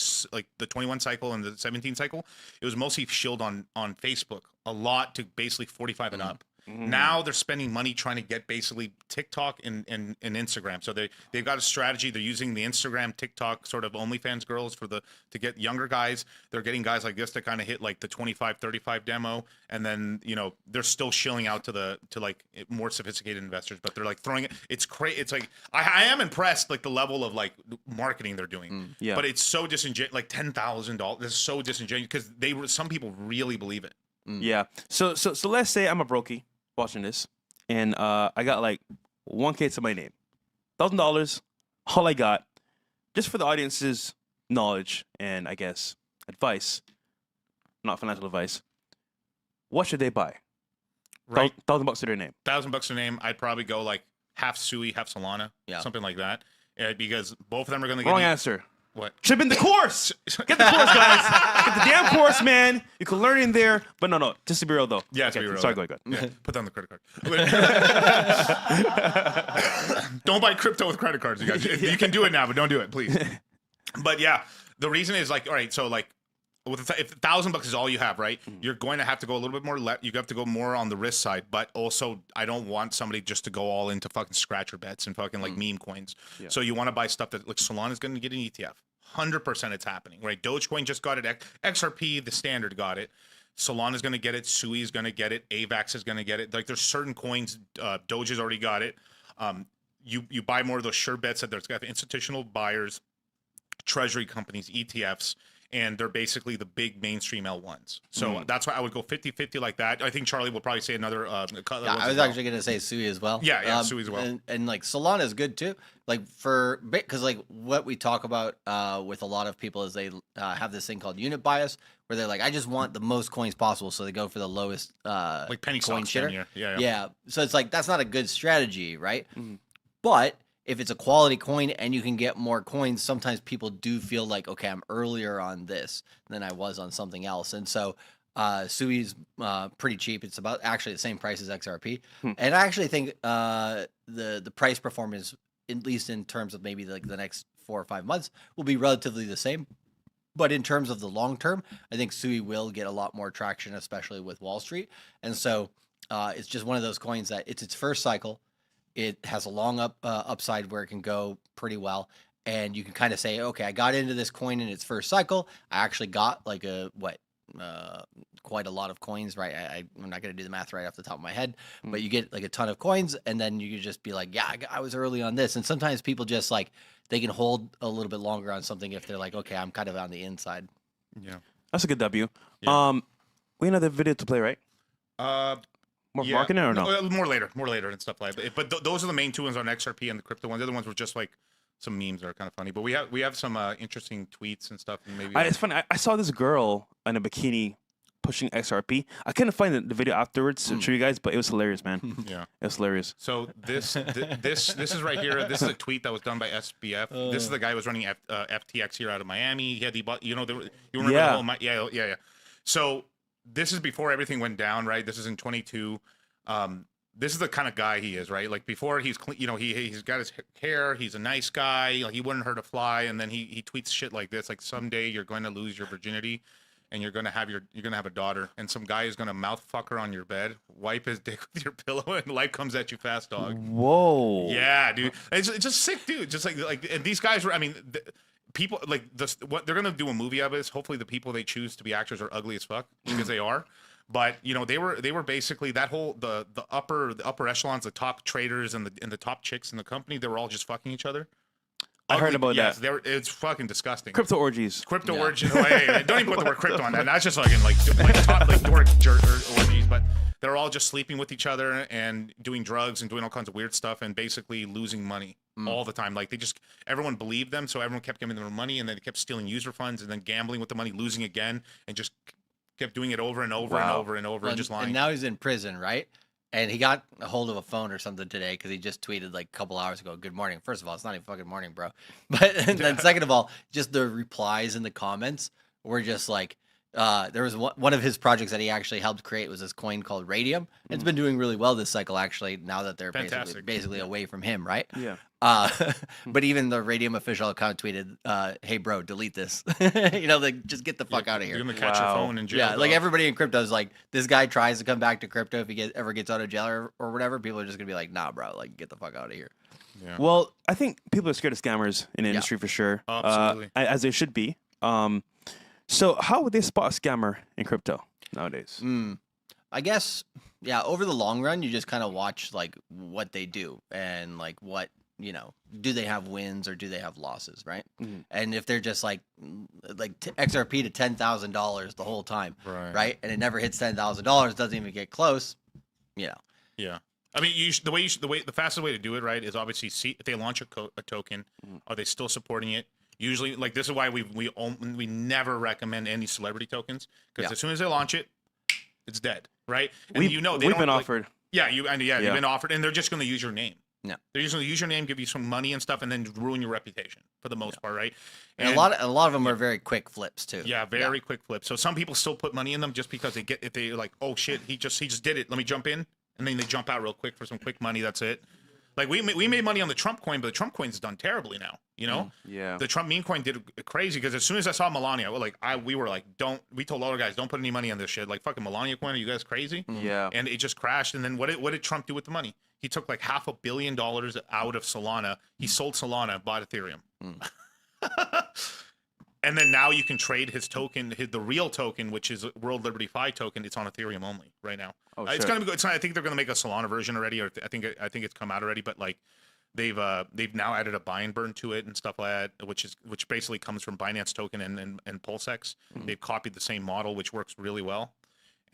the 21 cycle and the 17 cycle. It was mostly shilled on Facebook a lot to basically 45 and up. Now they're spending money trying to get basically TikTok and Instagram. So they've got a strategy. They're using the Instagram, TikTok sort of OnlyFans girls to get younger guys. They're getting guys like this to kind of hit like the 25, 35 demo, and then they're still shilling out to like more sophisticated investors. But they're like throwing it. It's crazy. It's like I am impressed like the level of like marketing they're doing. Yeah. But it's so disingenuous. Like $10,000. It's so disingenuous because some people really believe it. Yeah. So let's say I'm a brokey watching this, and I got like 1K to my name, $1,000, all I got, just for the audience's knowledge and I guess advice, not financial advice. What should they buy? Right. $1,000 to their name. $1,000 a name. I'd probably go like half Sui, half Solana, Yeah. something like that, because both of them are going to get. Wrong answer. What? Should have been the course. Get the course, guys. Get the damn course, man. You can learn in there. But no. Just to be real, though. Yeah, to be real. Sorry, go ahead. Yeah, put down the credit card. Don't buy crypto with credit cards, you guys. You can do it now, but don't do it, please. But yeah, the reason is like, all right, so like, if $1,000 is all you have, right? You're going to have to go a little bit more. You have to go more on the risk side, but also I don't want somebody just to go all into fucking scratcher bets and fucking like meme coins. Yeah. So you want to buy stuff that like Solana is going to get an ETF. 100% it's happening, right? Dogecoin just got it. XRP, the standard, got it. Solana is going to get it. Sui is going to get it. AVAX is going to get it. Like there's certain coins. Doge has already got it. You buy more of those sure bets that there's got institutional buyers, treasury companies, ETFs. And they're basically the big mainstream L1s. So that's why I would go 50-50 like that. I think Charlie will probably say another. I was actually going to say Sui as well. Yeah, Sui as well. And like Solana is good too. Like because like what we talk about with a lot of people is they have this thing called unit bias where they're like, I just want the most coins possible. So they go for the lowest like penny coin stocks. shitter. Yeah. So it's like, that's not a good strategy, right? But if it's a quality coin and you can get more coins, sometimes people do feel like, okay, I'm earlier on this than I was on something else. And so Sui's pretty cheap. It's about actually the same price as XRP. And I actually think the price performance, at least in terms of maybe like the next 4 or 5 months, will be relatively the same. But in terms of the long term, I think Sui will get a lot more traction, especially with Wall Street. And so it's just one of those coins that it's its first cycle. It has a long upside where it can go pretty well. And you can kind of say, okay, I got into this coin in its first cycle. I actually got like quite a lot of coins, right? I'm not going to do the math right off the top of my head, but you get like a ton of coins. And then you can just be like, yeah, I was early on this. And sometimes people just like, they can hold a little bit longer on something if they're like, okay, I'm kind of on the inside. Yeah. That's a good W. Yeah. We have another video to play, right? More marketing or no? More later and stuff like that. But those are the main two ones on XRP and the crypto ones. The other ones were just like some memes that are kind of funny. But we have some interesting tweets and stuff. And maybe it's funny. I saw this girl in a bikini pushing XRP. I couldn't find the video afterwards to show you guys, but it was hilarious, man. Yeah, it was hilarious. So this is right here. This is a tweet that was done by SBF. This is the guy who was running FTX here out of Miami. He had you remember the whole yeah. So this is before everything went down, right? This is in 22. This is the kind of guy he is, right? Like before he's clean, he's got his hair, he's a nice guy, like he wouldn't hurt a fly, and then he tweets shit like this, like someday you're going to lose your virginity and you're going to have a daughter, and some guy is going to mouth fuck her on your bed, wipe his dick with your pillow, and life comes at you fast, dog. Whoa. Yeah, dude. It's just sick, dude. Just like and these guys were, people like this, what they're gonna do a movie of is hopefully the people they choose to be actors are ugly as fuck because they are. But they were basically that whole the upper echelons, the top traders and the top chicks in the company, they were all just fucking each other. I heard about that. It's fucking disgusting. Crypto orgies. Orgies. Hey, don't even put the word crypto on that. That's just fucking like top like dork orgies. But they're all just sleeping with each other and doing drugs and doing all kinds of weird stuff and basically losing money all the time. Like everyone believed them, so everyone kept giving them money, and then they kept stealing user funds and then gambling with the money, losing again, and just kept doing it over and over and over and over and just lying. And now he's in prison, right? And he got a hold of a phone or something today because he just tweeted like a couple hours ago, "Good morning." First of all, it's not even fucking morning, bro. But and then second of all, just the replies in the comments were just like, there was one of his projects that he actually helped create was this coin called Radium. It's been doing really well this cycle, actually, now that they're basically away from him, right? Yeah. But even the Radium official account tweeted, "Hey, bro, delete this." Like just get the fuck out of here. You're gonna catch your phone in jail. Yeah, like everybody in crypto is like, this guy tries to come back to crypto if he ever gets out of jail or whatever. People are just gonna be like, nah, bro, like get the fuck out of here. Yeah. Well, I think people are scared of scammers in the industry for sure. Absolutely. As they should be. So how would they spot a scammer in crypto nowadays? I guess, over the long run, you just kind of watch like what they do and like what, do they have wins or do they have losses, right? And if they're just like XRP to $10,000 the whole time, right? And it never hits $10,000, doesn't even get close, Yeah. I mean, the fastest way to do it, right, is obviously see if they launch a token, are they still supporting it? Usually, like this is why we never recommend any celebrity tokens because as soon as they launch it, it's dead, right? And we've been offered. You've been offered, and they're just going to use your name. No. They usually use your name, give you some money and stuff, and then ruin your reputation for the most part, right? And a lot of them are very quick flips too. Yeah, very quick flips. So some people still put money in them just because if they're like, oh shit, he just did it. Let me jump in, and then they jump out real quick for some quick money. That's it. Like we made money on the Trump coin, but the Trump coin's done terribly now. You know, Yeah. the Trump meme coin did crazy because as soon as I saw Melania, we were like, we told all our guys, don't put any money on this shit. Like fucking Melania coin, are you guys crazy? Yeah. And it just crashed. And then what did Trump do with the money? He took like $500 million out of Solana. He sold Solana, bought Ethereum. And then now you can trade his token, the real token, which is World Liberty Fi token. It's on Ethereum only right now. Oh, It's sure. gonna be good. I think they're gonna make a Solana version already, or I think it's come out already. But like they've now added a buy and burn to it and stuff like that, which basically comes from Binance token and PulseX. They've copied the same model, which works really well.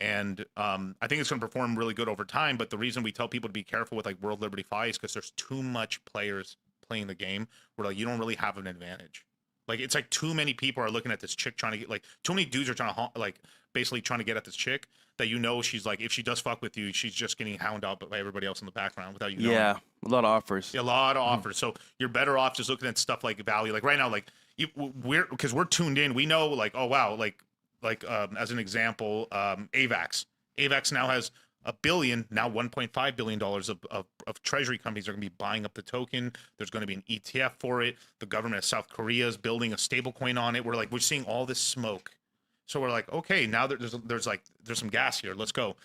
And I think it's going to perform really good over time. But the reason we tell people to be careful with like World Liberty Fi is because there's too much players playing the game where like you don't really have an advantage. Like it's like too many people are looking at this chick trying to get like too many dudes are trying to like basically trying to get at this chick that she's like if she does fuck with you she's just getting hounded out by everybody else in the background without you knowing. Yeah, a lot of offers. Yeah, a lot of offers. So you're better off just looking at stuff like value. Like right now, like we're tuned in. We know like oh wow like as an example, AVAX. AVAX now has $1 billion, now $1.5 billion of treasury companies are going to be buying up the token. There's going to be an ETF for it. The government of South Korea is building a stable coin on it. We're seeing all this smoke. So we're like, okay, now there's some gas here. Let's go.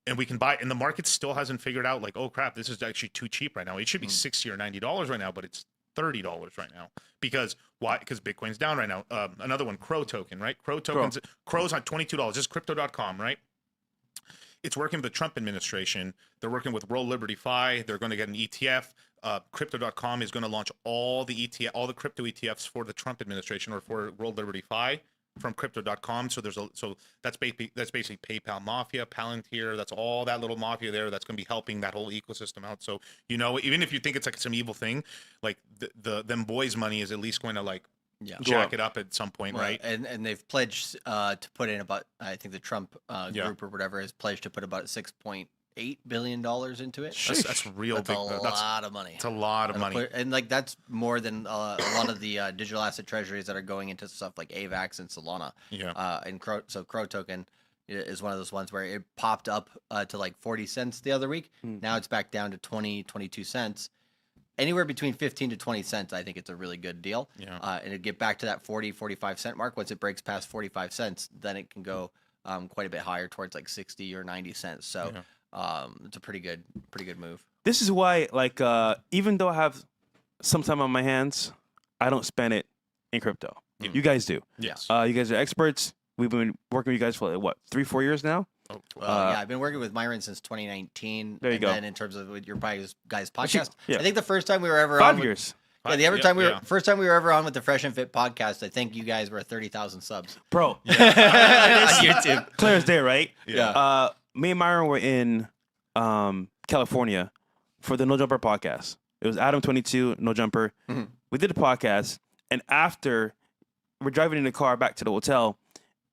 And we can buy. And the market still hasn't figured out like, oh crap, this is actually too cheap right now. It should be $60 or $90 right now, but it's $30 right now. Because why? Because Bitcoin's down right now. Another one, Crow token, right? Crow's on $22. This is crypto.com, right? It's working with the Trump administration. They're working with World Liberty Fi. They're going to get an ETF. Crypto.com is going to launch all the crypto ETFs for the Trump administration or for World Liberty Fi from Crypto.com. So that's basically PayPal Mafia, Palantir. That's all that little mafia there. That's going to be helping that whole ecosystem out. So even if you think it's like some evil thing, like them boys' money is at least going to like jack it up at some point, right? And they've pledged to put in about, I think the Trump group or whatever has pledged to put about $6.8 billion into it. That's real big. That's a lot of money. It's a lot of money. And like that's more than a lot of the digital asset treasuries that are going into stuff like AVAX and Solana. Yeah. And Crow token is one of those ones where it popped up to like 40 cents the other week. Now it's back down to 22 cents. Anywhere between 15 to 20 cents, I think it's a really good deal. Yeah. And it'd get back to that 45 cent mark. Once it breaks past 45 cents, then it can go quite a bit higher towards like 60 or 90 cents. So it's a pretty good move. This is why, like, even though I have some time on my hands, I don't spend it in crypto. You guys do. Yes. You guys are experts. We've been working with you guys for like, what, 3-4 years now? Yeah, I've been working with Myron since 2019. There you go. And then in terms of with your guys' podcast, yeah. I think the first time we were ever 5 on years. First time we were ever on with the Fresh and Fit podcast, I think you guys were 30,000 subs. Bro. On YouTube. Clear as day, right? Yeah. Me and Myron were in California for the No Jumper podcast. It was Adam 22, No Jumper. We did the podcast, and after we're driving in the car back to the hotel,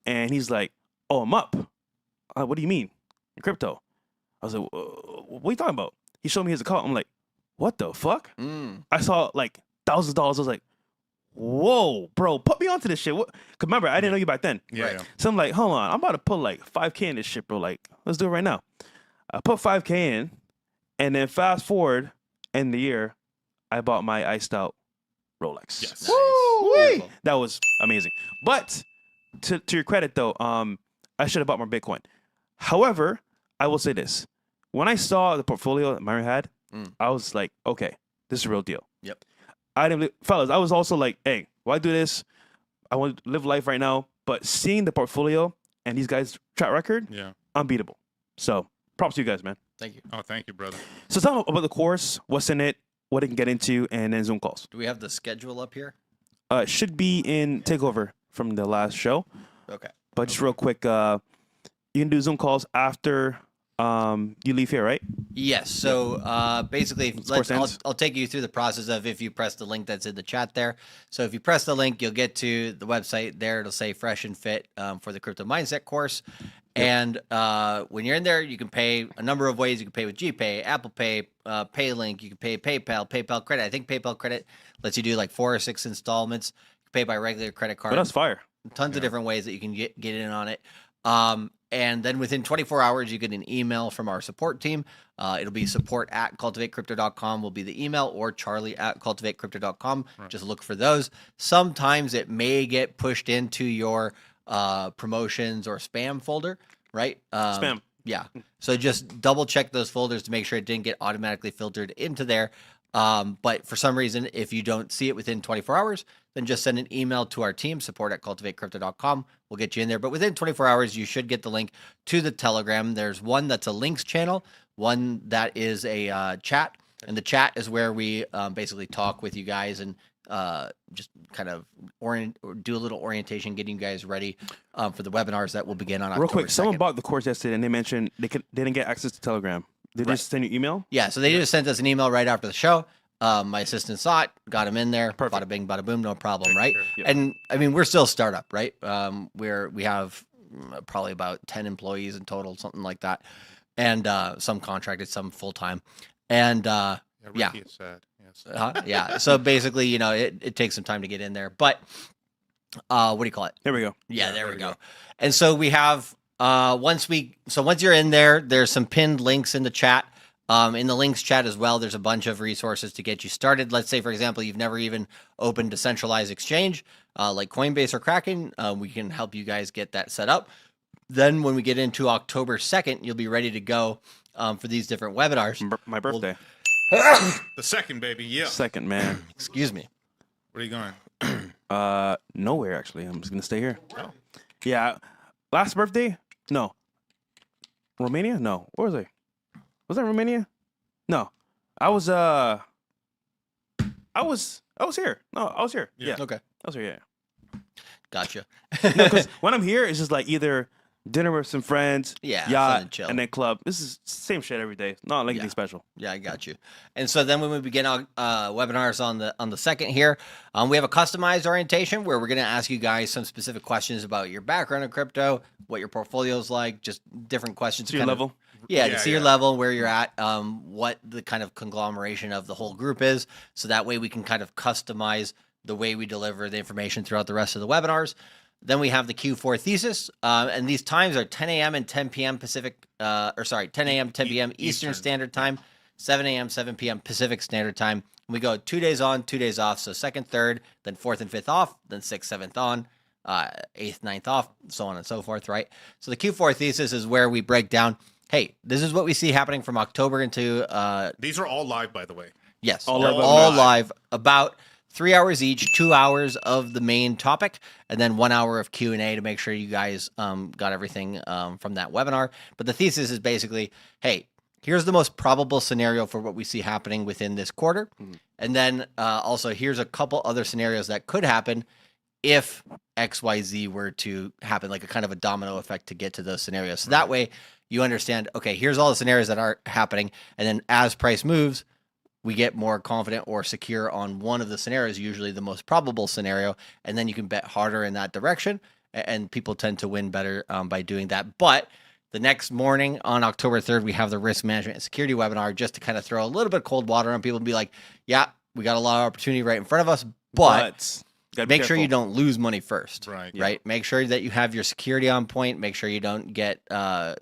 and he's like, "Oh, I'm up." What do you mean? In crypto? I was like, "What are you talking about?" He showed me his account. I'm like, "What the fuck?" I saw like $1,000. I was like, "Whoa, bro, put me onto this shit." Cause remember, I didn't know you back then. Yeah. So I'm like, "Hold on, I'm about to put like $5K in this shit, bro. Like, let's do it right now." I put $5K in, and then fast forward in the year, I bought my iced out Rolex. Yes. Nice. That was amazing. But to your credit though, I should have bought more Bitcoin. However, I will say this: when I saw the portfolio that Myron had, I was like, okay, this is a real deal. Yep. Fellas, I was also like, hey, why do this? I want to live life right now. But seeing the portfolio and these guys' track record, unbeatable. So props to you guys, man. Thank you. Oh, thank you, brother. So tell them about the course, what's in it, what it can get into, and then Zoom calls. Do we have the schedule up here? It should be in Takeover from the last show. Okay. But just real quick, you can do Zoom calls after you leave here, right? Yes. So basically, course ends. I'll take you through the process of if you press the link that's in the chat there. So if you press the link, you'll get to the website there. It'll say Fresh and Fit for the Crypto Mindset course. And when you're in there, you can pay a number of ways. You can pay with GPay, Apple Pay, PayLink. You can pay PayPal Credit. I think PayPal Credit lets you do like 4 or 6 installments. You can pay by regular credit card. But that's fire. Tons of different ways that you can get in on it. And then within 24 hours, you get an email from our support team. It'll be support@cultivatecrypto.com will be the email, or charlie@cultivatecrypto.com. Right. Just look for those. Sometimes it may get pushed into your promotions or spam folder, right? Spam. Yeah. So just double check those folders to make sure it didn't get automatically filtered into there. But for some reason, if you don't see it within 24 hours, then just send an email to our team, support@cultivatecrypto.com. We'll get you in there. But within 24 hours, you should get the link to the Telegram. There's one that's a links channel, one that is a chat. And the chat is where we basically talk with you guys and just kind of do a little orientation, getting you guys ready for the webinars that will begin on October 2nd. Real quick, someone bought the course yesterday and they mentioned they didn't get access to Telegram. Did they just send you email? Yeah, so they just sent us an email right after the show. My assistant saw it, got him in there. Perfect. Bada bing, bada boom, no problem, right? Yep. And I mean, we're still a startup, right? We have probably about 10 employees in total, something like that, and some contracted, some full time, and Ricky is sad. Yes. yeah. So basically, you know, it takes some time to get in there, but what do you call it? There we go. Yeah, there we go. And so we have once you're in there, there's some pinned links in the chat. In the links chat as well, there's a bunch of resources to get you started. Let's say, for example, you've never even opened a centralized exchange like Coinbase or Kraken. We can help you guys get that set up. Then when we get into October 2nd, you'll be ready to go for these different webinars. My birthday. The second, baby. Yeah. Second, man. Excuse me. Where are you going? Nowhere, actually. I'm just going to stay here. Oh. Yeah. Last birthday? No. Romania? No. Where was I? Was that Romania? No. I was here. No, I was here. Yeah. Okay. I was here, yeah. Gotcha. No, 'cause when I'm here, it's just like either dinner with some friends, Yeah, fun yacht, and chill. and then club. This is same shit every day. Not like anything special. Yeah, I got you. And so then when we begin our webinars on the 2nd here, we have a customized orientation where we're going to ask you guys some specific questions about your background in crypto, what your portfolio's like, just different questions. To your level. Yeah, to see your level, where you're at, what the kind of conglomeration of the whole group is. So that way we can kind of customize the way we deliver the information throughout the rest of the webinars. Then we have the Q4 thesis, and these times are 10 a.m. and 10 p.m. 10 a.m. 10 p.m. Eastern Standard Time, 7 a.m. 7 p.m. Pacific Standard Time. And we go 2 days on, 2 days off. So 2nd, 3rd, then 4th and 5th off, then 6th, 7th on, 8th, 9th off, so on and so forth, right? So the Q4 thesis is where we break down, hey, this is what we see happening from October into... These are all live, by the way. Yes, all live. About 3 hours each, 2 hours of the main topic, and then 1 hour of Q&A to make sure you guys got everything from that webinar. But the thesis is basically, hey, here's the most probable scenario for what we see happening within this quarter. Mm-hmm. And then also here's a couple other scenarios that could happen if XYZ were to happen, like a kind of a domino effect to get to those scenarios. So that way you understand, okay, here's all the scenarios that are happening. And then as price moves, we get more confident or secure on one of the scenarios, usually the most probable scenario, and then you can bet harder in that direction, and people tend to win better by doing that. But the next morning on October 3rd, we have the risk management and security webinar just to kind of throw a little bit of cold water on people and be like, yeah, we got a lot of opportunity right in front of us, but make sure you don't lose money first, right? Yeah. Make sure that you have your security on point. Make sure you don't get, what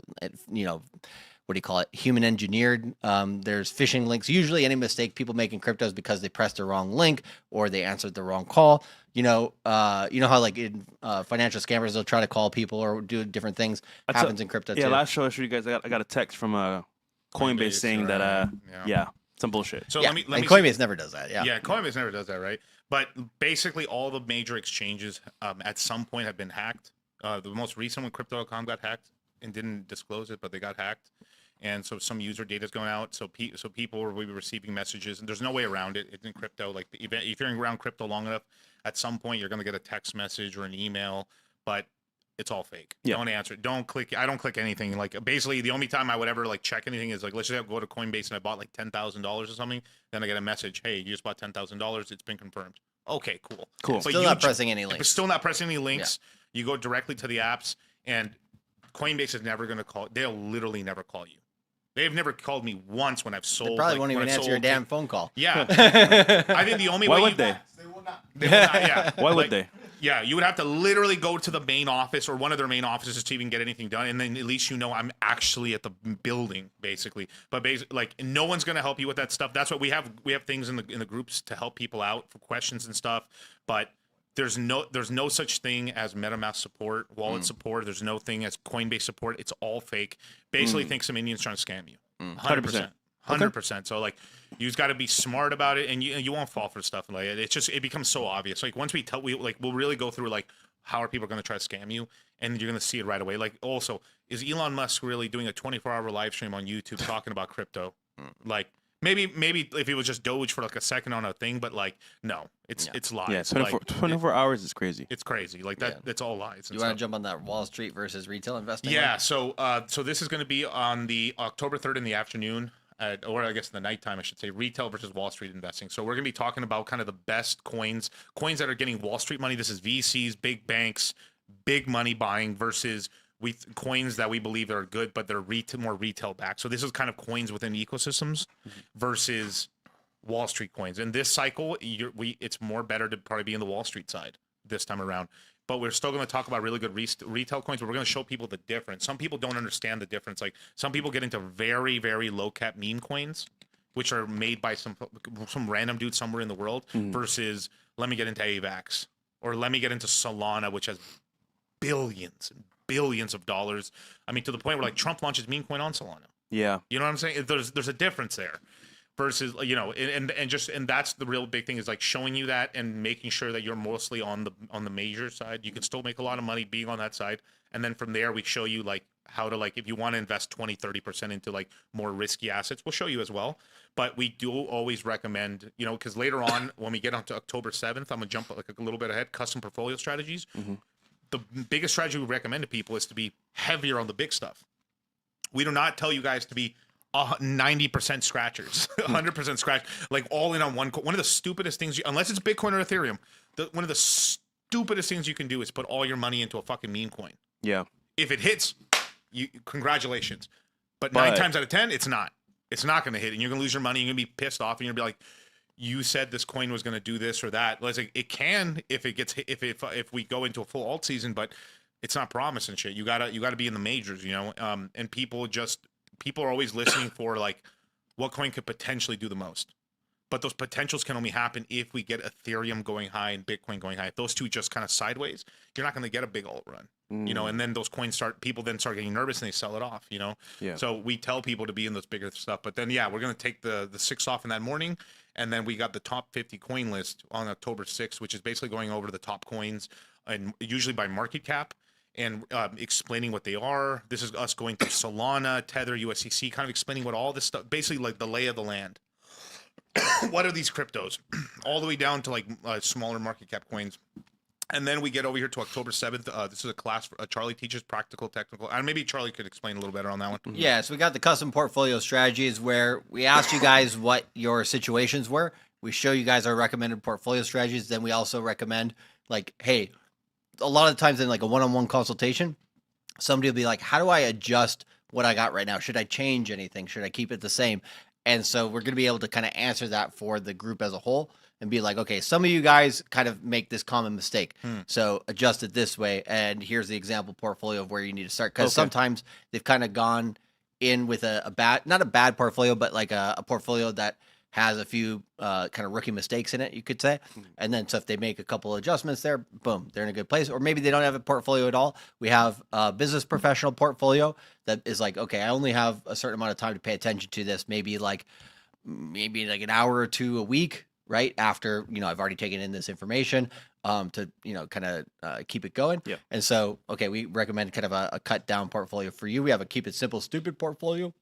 do you call it? Human engineered. There's phishing links. Usually any mistake people make in crypto is because they pressed the wrong link or they answered the wrong call. You know how like in financial scammers, they'll try to call people or do different things. Happens in crypto too. Yeah, last show I showed you guys, I got a text from Coinbase saying that, some bullshit. So yeah. let me Coinbase never does that. Yeah. Yeah, Coinbase never does that, right? But basically all the major exchanges at some point have been hacked. The most recent one, Crypto.com, got hacked and didn't disclose it, but they got hacked. And so some user data is going out. So people will be receiving messages, and there's no way around it. It's in crypto. Like if you're around crypto long enough, at some point you're going to get a text message or an email. But it's all fake. Yeah. Don't answer it. Don't click. I don't click anything. Like basically the only time I would ever like check anything is like, let's just go to Coinbase and I bought like $10,000 or something. Then I get a message, hey, you just bought $10,000. It's been confirmed. Okay, cool. Cool. Still not pressing any links. Still not pressing any links. You go directly to the apps, and Coinbase is never going to call. They'll literally never call you. They've never called me once when I've sold. They probably won't even answer your damn phone call. Yeah. I think the only Why way would they? They will not. Yeah. Why would they? Yeah, you would have to literally go to the main office or one of their main offices to even get anything done, and then at least you know I'm actually at the building, basically. But basically, like no one's gonna help you with that stuff. That's what we have. We have things in the groups to help people out for questions and stuff. But there's no such thing as MetaMask support, wallet support. There's no thing as Coinbase support. It's all fake. Basically, think some Indians trying to scam you. 100%. 100%. So like, you just got to be smart about it, and you won't fall for stuff like it. It's just it becomes so obvious. Like once we'll really go through like how are people going to try to scam you, and you're going to see it right away. Like also, is Elon Musk really doing a 24-hour live stream on YouTube talking about crypto? Like maybe if it was just Doge for like a second on a thing, but like no, it's lies. Yeah, 24 hours is crazy. It's crazy. Like that's all lies. You want to jump on that Wall Street versus retail investing? Yeah. So this is going to be on the October 3rd in the afternoon. Or I guess in the nighttime, I should say, retail versus Wall Street investing. So we're going to be talking about kind of the best coins that are getting Wall Street money. This is VCs, big banks, big money buying versus coins that we believe are good, but they're more retail backed. So this is kind of coins within ecosystems versus Wall Street coins. In this cycle, it's more better to probably be in the Wall Street side this time around. But we're still going to talk about really good retail coins, but we're going to show people the difference. Some people don't understand the difference. Like some people get into very, very low cap meme coins, which are made by some random dude somewhere in the world versus let me get into AVACs or let me get into Solana, which has billions and billions of dollars. I mean, to the point where like Trump launches meme coin on Solana. Yeah. You know what I'm saying? There's a difference there. Versus, you know, and that's the real big thing is like showing you that and making sure that you're mostly on the major side. You can still make a lot of money being on that side. And then from there, we show you like how to like, if you want to invest 20-30% into like more risky assets, we'll show you as well. But we do always recommend, you know, because later on when we get onto October 7th, I'm gonna jump like a little bit ahead, custom portfolio strategies. The biggest strategy we recommend to people is to be heavier on the big stuff. We do not tell you guys to be 90% scratchers, 100% scratch, like all in on one. One of the stupidest things, unless it's Bitcoin or Ethereum, one of the stupidest things you can do is put all your money into a fucking meme coin. Yeah. If it hits, congratulations. But 9 times out of 10, it's not. It's not going to hit, and you're going to lose your money. You're going to be pissed off, and you're going to be like, you said this coin was going to do this or that. Like, it can if it gets if we go into a full alt season, but it's not promising shit. You gotta be in the majors, you know. And people are always listening for like what coin could potentially do the most. But those potentials can only happen if we get Ethereum going high and Bitcoin going high. If those two just kind of sideways, you're not going to get a big alt run, you know. And then those coins people start getting nervous and they sell it off, you know. Yeah. So we tell people to be in those bigger stuff. But then we're going to take the 6 off in that morning, and then we got the top 50 coin list on October 6th, which is basically going over the top coins and usually by market cap. And explaining what they are. This is us going through Solana, Tether, USDC, kind of explaining what all this stuff, basically like the lay of the land. What are these cryptos? All the way down to like smaller market cap coins. And then we get over here to October 7th. This is a class Charlie teaches, practical, technical. And maybe Charlie could explain a little better on that one. Yeah, so we got the custom portfolio strategies where we asked you guys what your situations were. We show you guys our recommended portfolio strategies. Then we also recommend like, hey, a lot of times in like a one-on-one consultation, somebody will be like, how do I adjust what I got right now? Should I change anything? Should I keep it the same? And so we're going to be able to kind of answer that for the group as a whole and be like, okay, some of you guys kind of make this common mistake. So adjust it this way. And here's the example portfolio of where you need to start. Because sometimes they've kind of gone in with a bad, not a bad portfolio, but like a portfolio that has a few kind of rookie mistakes in it, you could say. And then so if they make a couple adjustments there, boom, they're in a good place. Or maybe they don't have a portfolio at all. We have a business professional portfolio that is like, okay, I only have a certain amount of time to pay attention to this. Maybe like an hour or two a week, right? After, you know, I've already taken in this information to, you know, kind of keep it going. Yeah. And so, okay, we recommend kind of a cut down portfolio for you. We have a keep it simple, stupid portfolio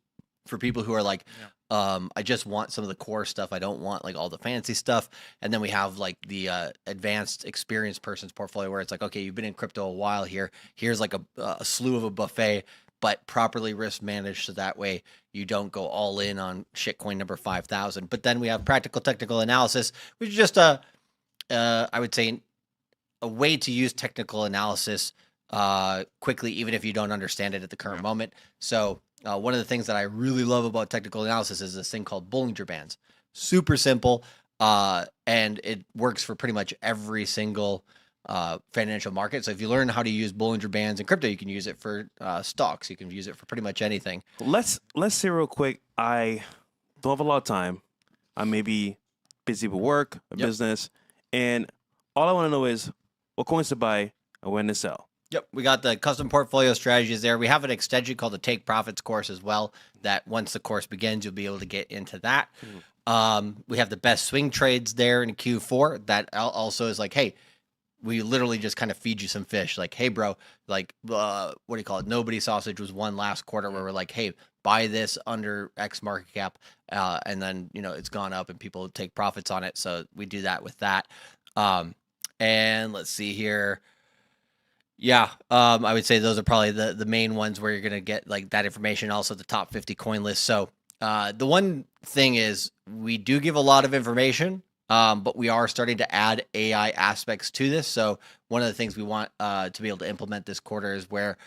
for people who are like, I just want some of the core stuff. I don't want like all the fancy stuff. And then we have like the advanced experienced person's portfolio where it's like, okay, you've been in crypto a while here. Here's like a slew of a buffet, but properly risk managed. So that way you don't go all in on shitcoin number 5,000. But then we have practical technical analysis, which is just I would say a way to use technical analysis quickly, even if you don't understand it at the current moment. So one of the things that I really love about technical analysis is this thing called Bollinger Bands. Super simple, and it works for pretty much every single financial market. So if you learn how to use Bollinger Bands in crypto, you can use it for stocks. You can use it for pretty much anything. Let's say real quick. I don't have a lot of time. I may be busy with work, a business, and all I want to know is what coins to buy and when to sell. Yep, we got the custom portfolio strategies there. We have an extension called the Take Profits course as well, that once the course begins, you'll be able to get into that. We have the best swing trades there in Q4. That also is like, hey, we literally just kind of feed you some fish. Like, hey, bro, like, what do you call it? Nobody sausage was one last quarter where we're like, hey, buy this under X market cap. And then, it's gone up and people take profits on it. So we do that with that. And let's see here. Yeah, I would say those are probably the main ones where you're going to get like that information. Also the top 50 coin list. So the one thing is we do give a lot of information, but we are starting to add AI aspects to this. So one of the things we want to be able to implement this quarter is where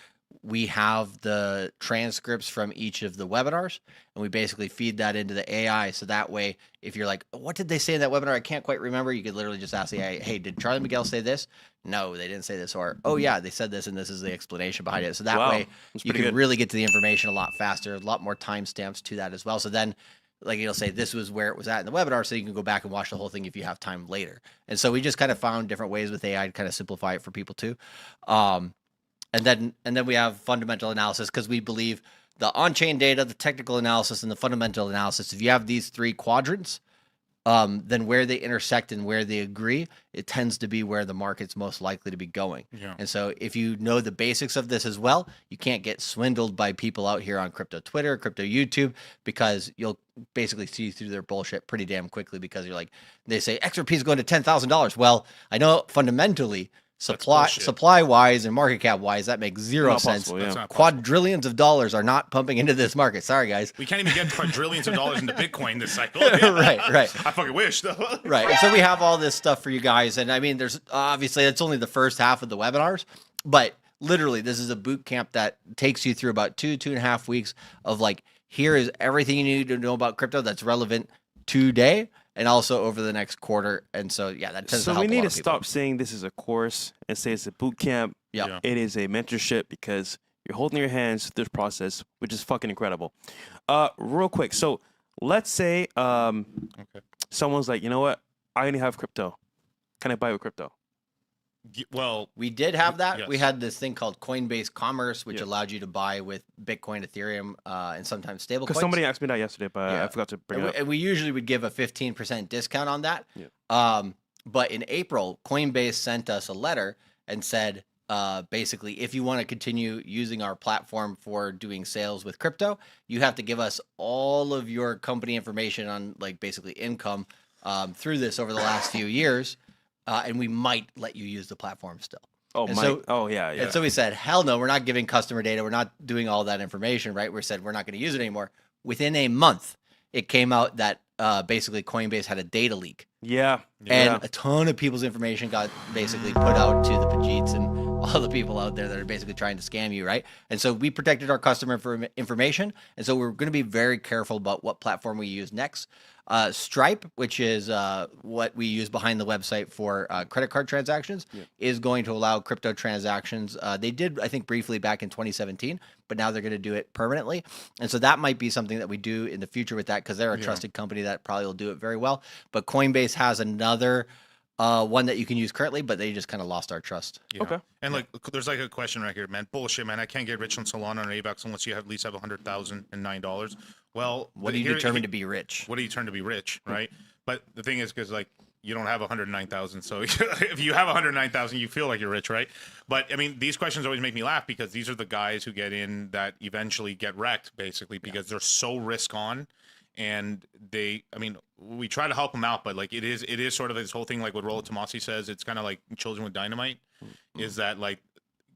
we have the transcripts from each of the webinars, and we basically feed that into the AI. So that way, if you're like, what did they say in that webinar? I can't quite remember. You could literally just ask the AI, hey, did Charlie Miguel say this? No, they didn't say this. Or, oh yeah, they said this, and this is the explanation behind it. So that way you can really get to the information a lot faster, a lot more timestamps to that as well. So then, like, it'll say this was where it was at in the webinar, so you can go back and watch the whole thing if you have time later. And so we just kind of found different ways with AI to kind of simplify it for people too. And then we have fundamental analysis, because we believe the on-chain data, the technical analysis, and the fundamental analysis, if you have these three quadrants, then where they intersect and where they agree, it tends to be where the market's most likely to be going. Yeah. And so if you know the basics of this as well, you can't get swindled by people out here on crypto Twitter, crypto YouTube, because you'll basically see through their bullshit pretty damn quickly, because you're like, they say XRP is going to $10,000. Well, I know fundamentally, supply wise and market cap wise, that makes zero sense. Quadrillions of dollars are not pumping into this market. Sorry, guys. We can't even get quadrillions of dollars into Bitcoin this cycle. Right. I fucking wish, though. Right. And so we have all this stuff for you guys. And I mean, there's obviously, it's only the first half of the webinars, but literally this is a boot camp that takes you through about 2.5 weeks of like, here is everything you need to know about crypto that's relevant today, and also over the next quarter. And so, yeah, that tends to help. So we need to stop saying this is a course and say it's a boot camp. Yeah. It is a mentorship, because you're holding your hands through this process, which is fucking incredible. Real quick. So let's say someone's like, you know what? I only have crypto. Can I buy with crypto? Well, we did have that. Yes. We had this thing called Coinbase Commerce, which allowed you to buy with Bitcoin, Ethereum, and sometimes stable coins. Because somebody asked me that yesterday, but I forgot to bring it up. And we usually would give a 15% discount on that. Yeah. But in April, Coinbase sent us a letter and said, basically, if you want to continue using our platform for doing sales with crypto, you have to give us all of your company information on, like, basically income through this over the last few years. And we might let you use the platform still. Yeah. And so we said, hell no, we're not giving customer data. We're not doing all that information, right? We said we're not going to use it anymore. Within a month, it came out that basically Coinbase had a data leak. Yeah. And a ton of people's information got basically put out to the Pajeets and all the people out there that are basically trying to scam you, right? And so we protected our customer information. And so we're going to be very careful about what platform we use next. Stripe, which is what we use behind the website for credit card transactions, is going to allow crypto transactions. They did, I think, briefly back in 2017, but now they're going to do it permanently. And so that might be something that we do in the future with that, because they're a trusted company that probably will do it very well. But Coinbase has another one that you can use currently, but they just kind of lost our trust. Yeah. Okay. And like, there's like a question right here, man. Bullshit, man. I can't get rich on Solana or AVAX unless you at least have $100,009. Well, what do you determine to be rich? What do you determine to be rich, right? But the thing is, because like you don't have 109,000, so if you have 109,000, you feel like you're rich, right? But I mean, these questions always make me laugh, because these are the guys who get in that eventually get wrecked, basically, because they're so risk on. and we try to help them out, but like it is sort of this whole thing, like what Rollo Tomasi says. It's kind of like children with dynamite. Is that like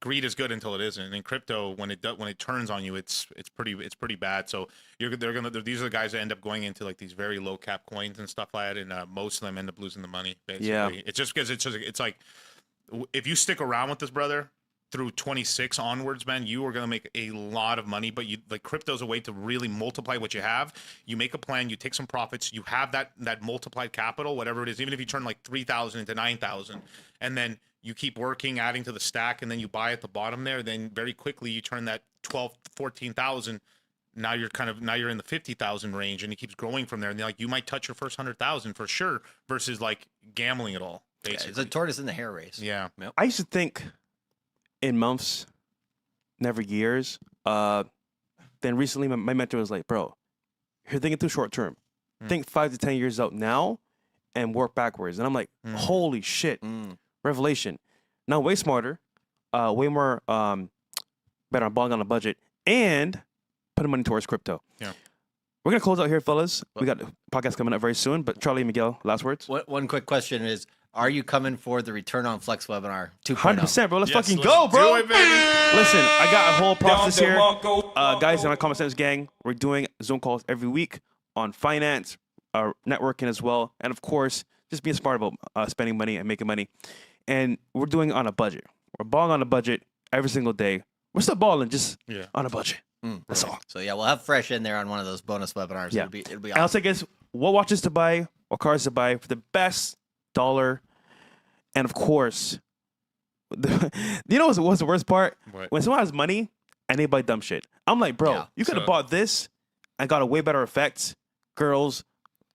greed is good until it isn't, and in crypto, when it turns on you, it's pretty bad. So these are the guys that end up going into like these very low cap coins and stuff like that, and most of them end up losing the money. Basically, it's just because it's like if you stick around with this, brother, through 26 onwards, man, you are going to make a lot of money. But crypto's a way to really multiply what you have. You make a plan, you take some profits, you have that multiplied capital, whatever it is, even if you turn like 3,000 into 9,000, and then you keep working, adding to the stack, and then you buy at the bottom there, then very quickly you turn that 12, 14,000. Now you're in the 50,000 range, and it keeps growing from there. And like you might touch your first 100,000 for sure, versus like gambling it all. Basically, it's a tortoise in the hare race. Yeah. Yep. I used to think in months, never years. Then recently, my mentor was like, "Bro, you're thinking too short term. Think 5 to 10 years out now, and work backwards." And I'm like, "Holy shit, revelation!" Now, way smarter, way more better on balling on a budget, and putting money towards crypto. Yeah. We're gonna close out here, fellas. We got a podcast coming up very soon. But Charlie and Miguel, last words. One quick question is: are you coming for the Return on Flex webinar 2.0? 100%, bro. Let's fucking go, bro. Do it, baby. Listen, I got a whole process here. Guys in my Common Sense gang, we're doing Zoom calls every week on finance, networking as well. And of course, just being smart about spending money and making money. And we're doing it on a budget. We're balling on a budget every single day. We're still balling, just on a budget. That's all. So yeah, we'll have Fresh in there on one of those bonus webinars. Yeah. It'll be And I'll awesome. say, guys, what watches to buy, what cars to buy for the best dollar. And of course, you know what's the worst part? What? When someone has money and they buy dumb shit. I'm like, bro, Yeah. you could have bought this and got a way better effect, girls,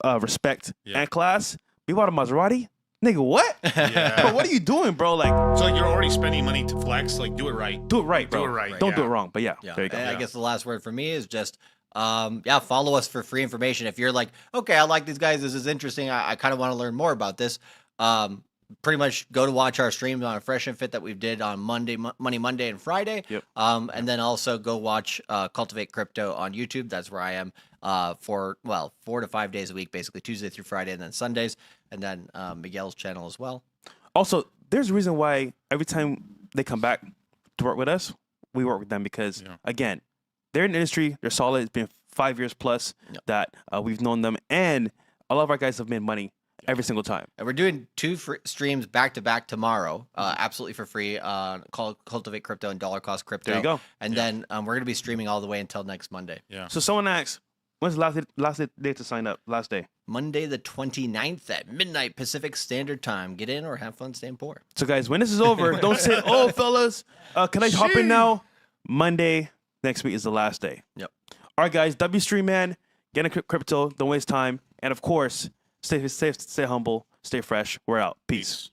respect, and class. We bought a Maserati? Nigga, what? Yeah. Bro, what are you doing, bro? Like, So like you're already spending money to flex. Like do it right. do it right, bro. Do it right. Don't do Yeah. it wrong. But Yeah. there you go. And I guess the last word for me is just, follow us for free information. If you're like, okay, I like these guys. This is interesting. I kind of want to learn more about this. Pretty much go to watch our streams on a Fresh and Fit that we did on Monday, Monday and Friday. Yep. And then also go watch Cultivate Crypto on YouTube. That's where I am for 4 to 5 days a week, basically Tuesday through Friday, and then Sundays. And then Miguel's channel as well. Also, there's a reason why every time they come back to work with us, we work with them because, again, they're in the industry. They're solid. It's been 5 years plus that we've known them. And a lot of our guys have made money every single time. And we're doing 2 streams back to back tomorrow, absolutely for free, called Cultivate Crypto and Dollar Cost Crypto. There you go. And then we're going to be streaming all the way until next Monday. Yeah. So someone asks, when's the last day to sign up? Last day. Monday the 29th at midnight Pacific Standard Time. Get in or have fun staying poor. So guys, when this is over, don't say, "Oh, fellas, can I hop in now?" Monday next week is the last day. Yep. All right, guys. W Stream, man. Get in crypto. Don't waste time. And of course, stay humble, stay fresh. We're out. Peace.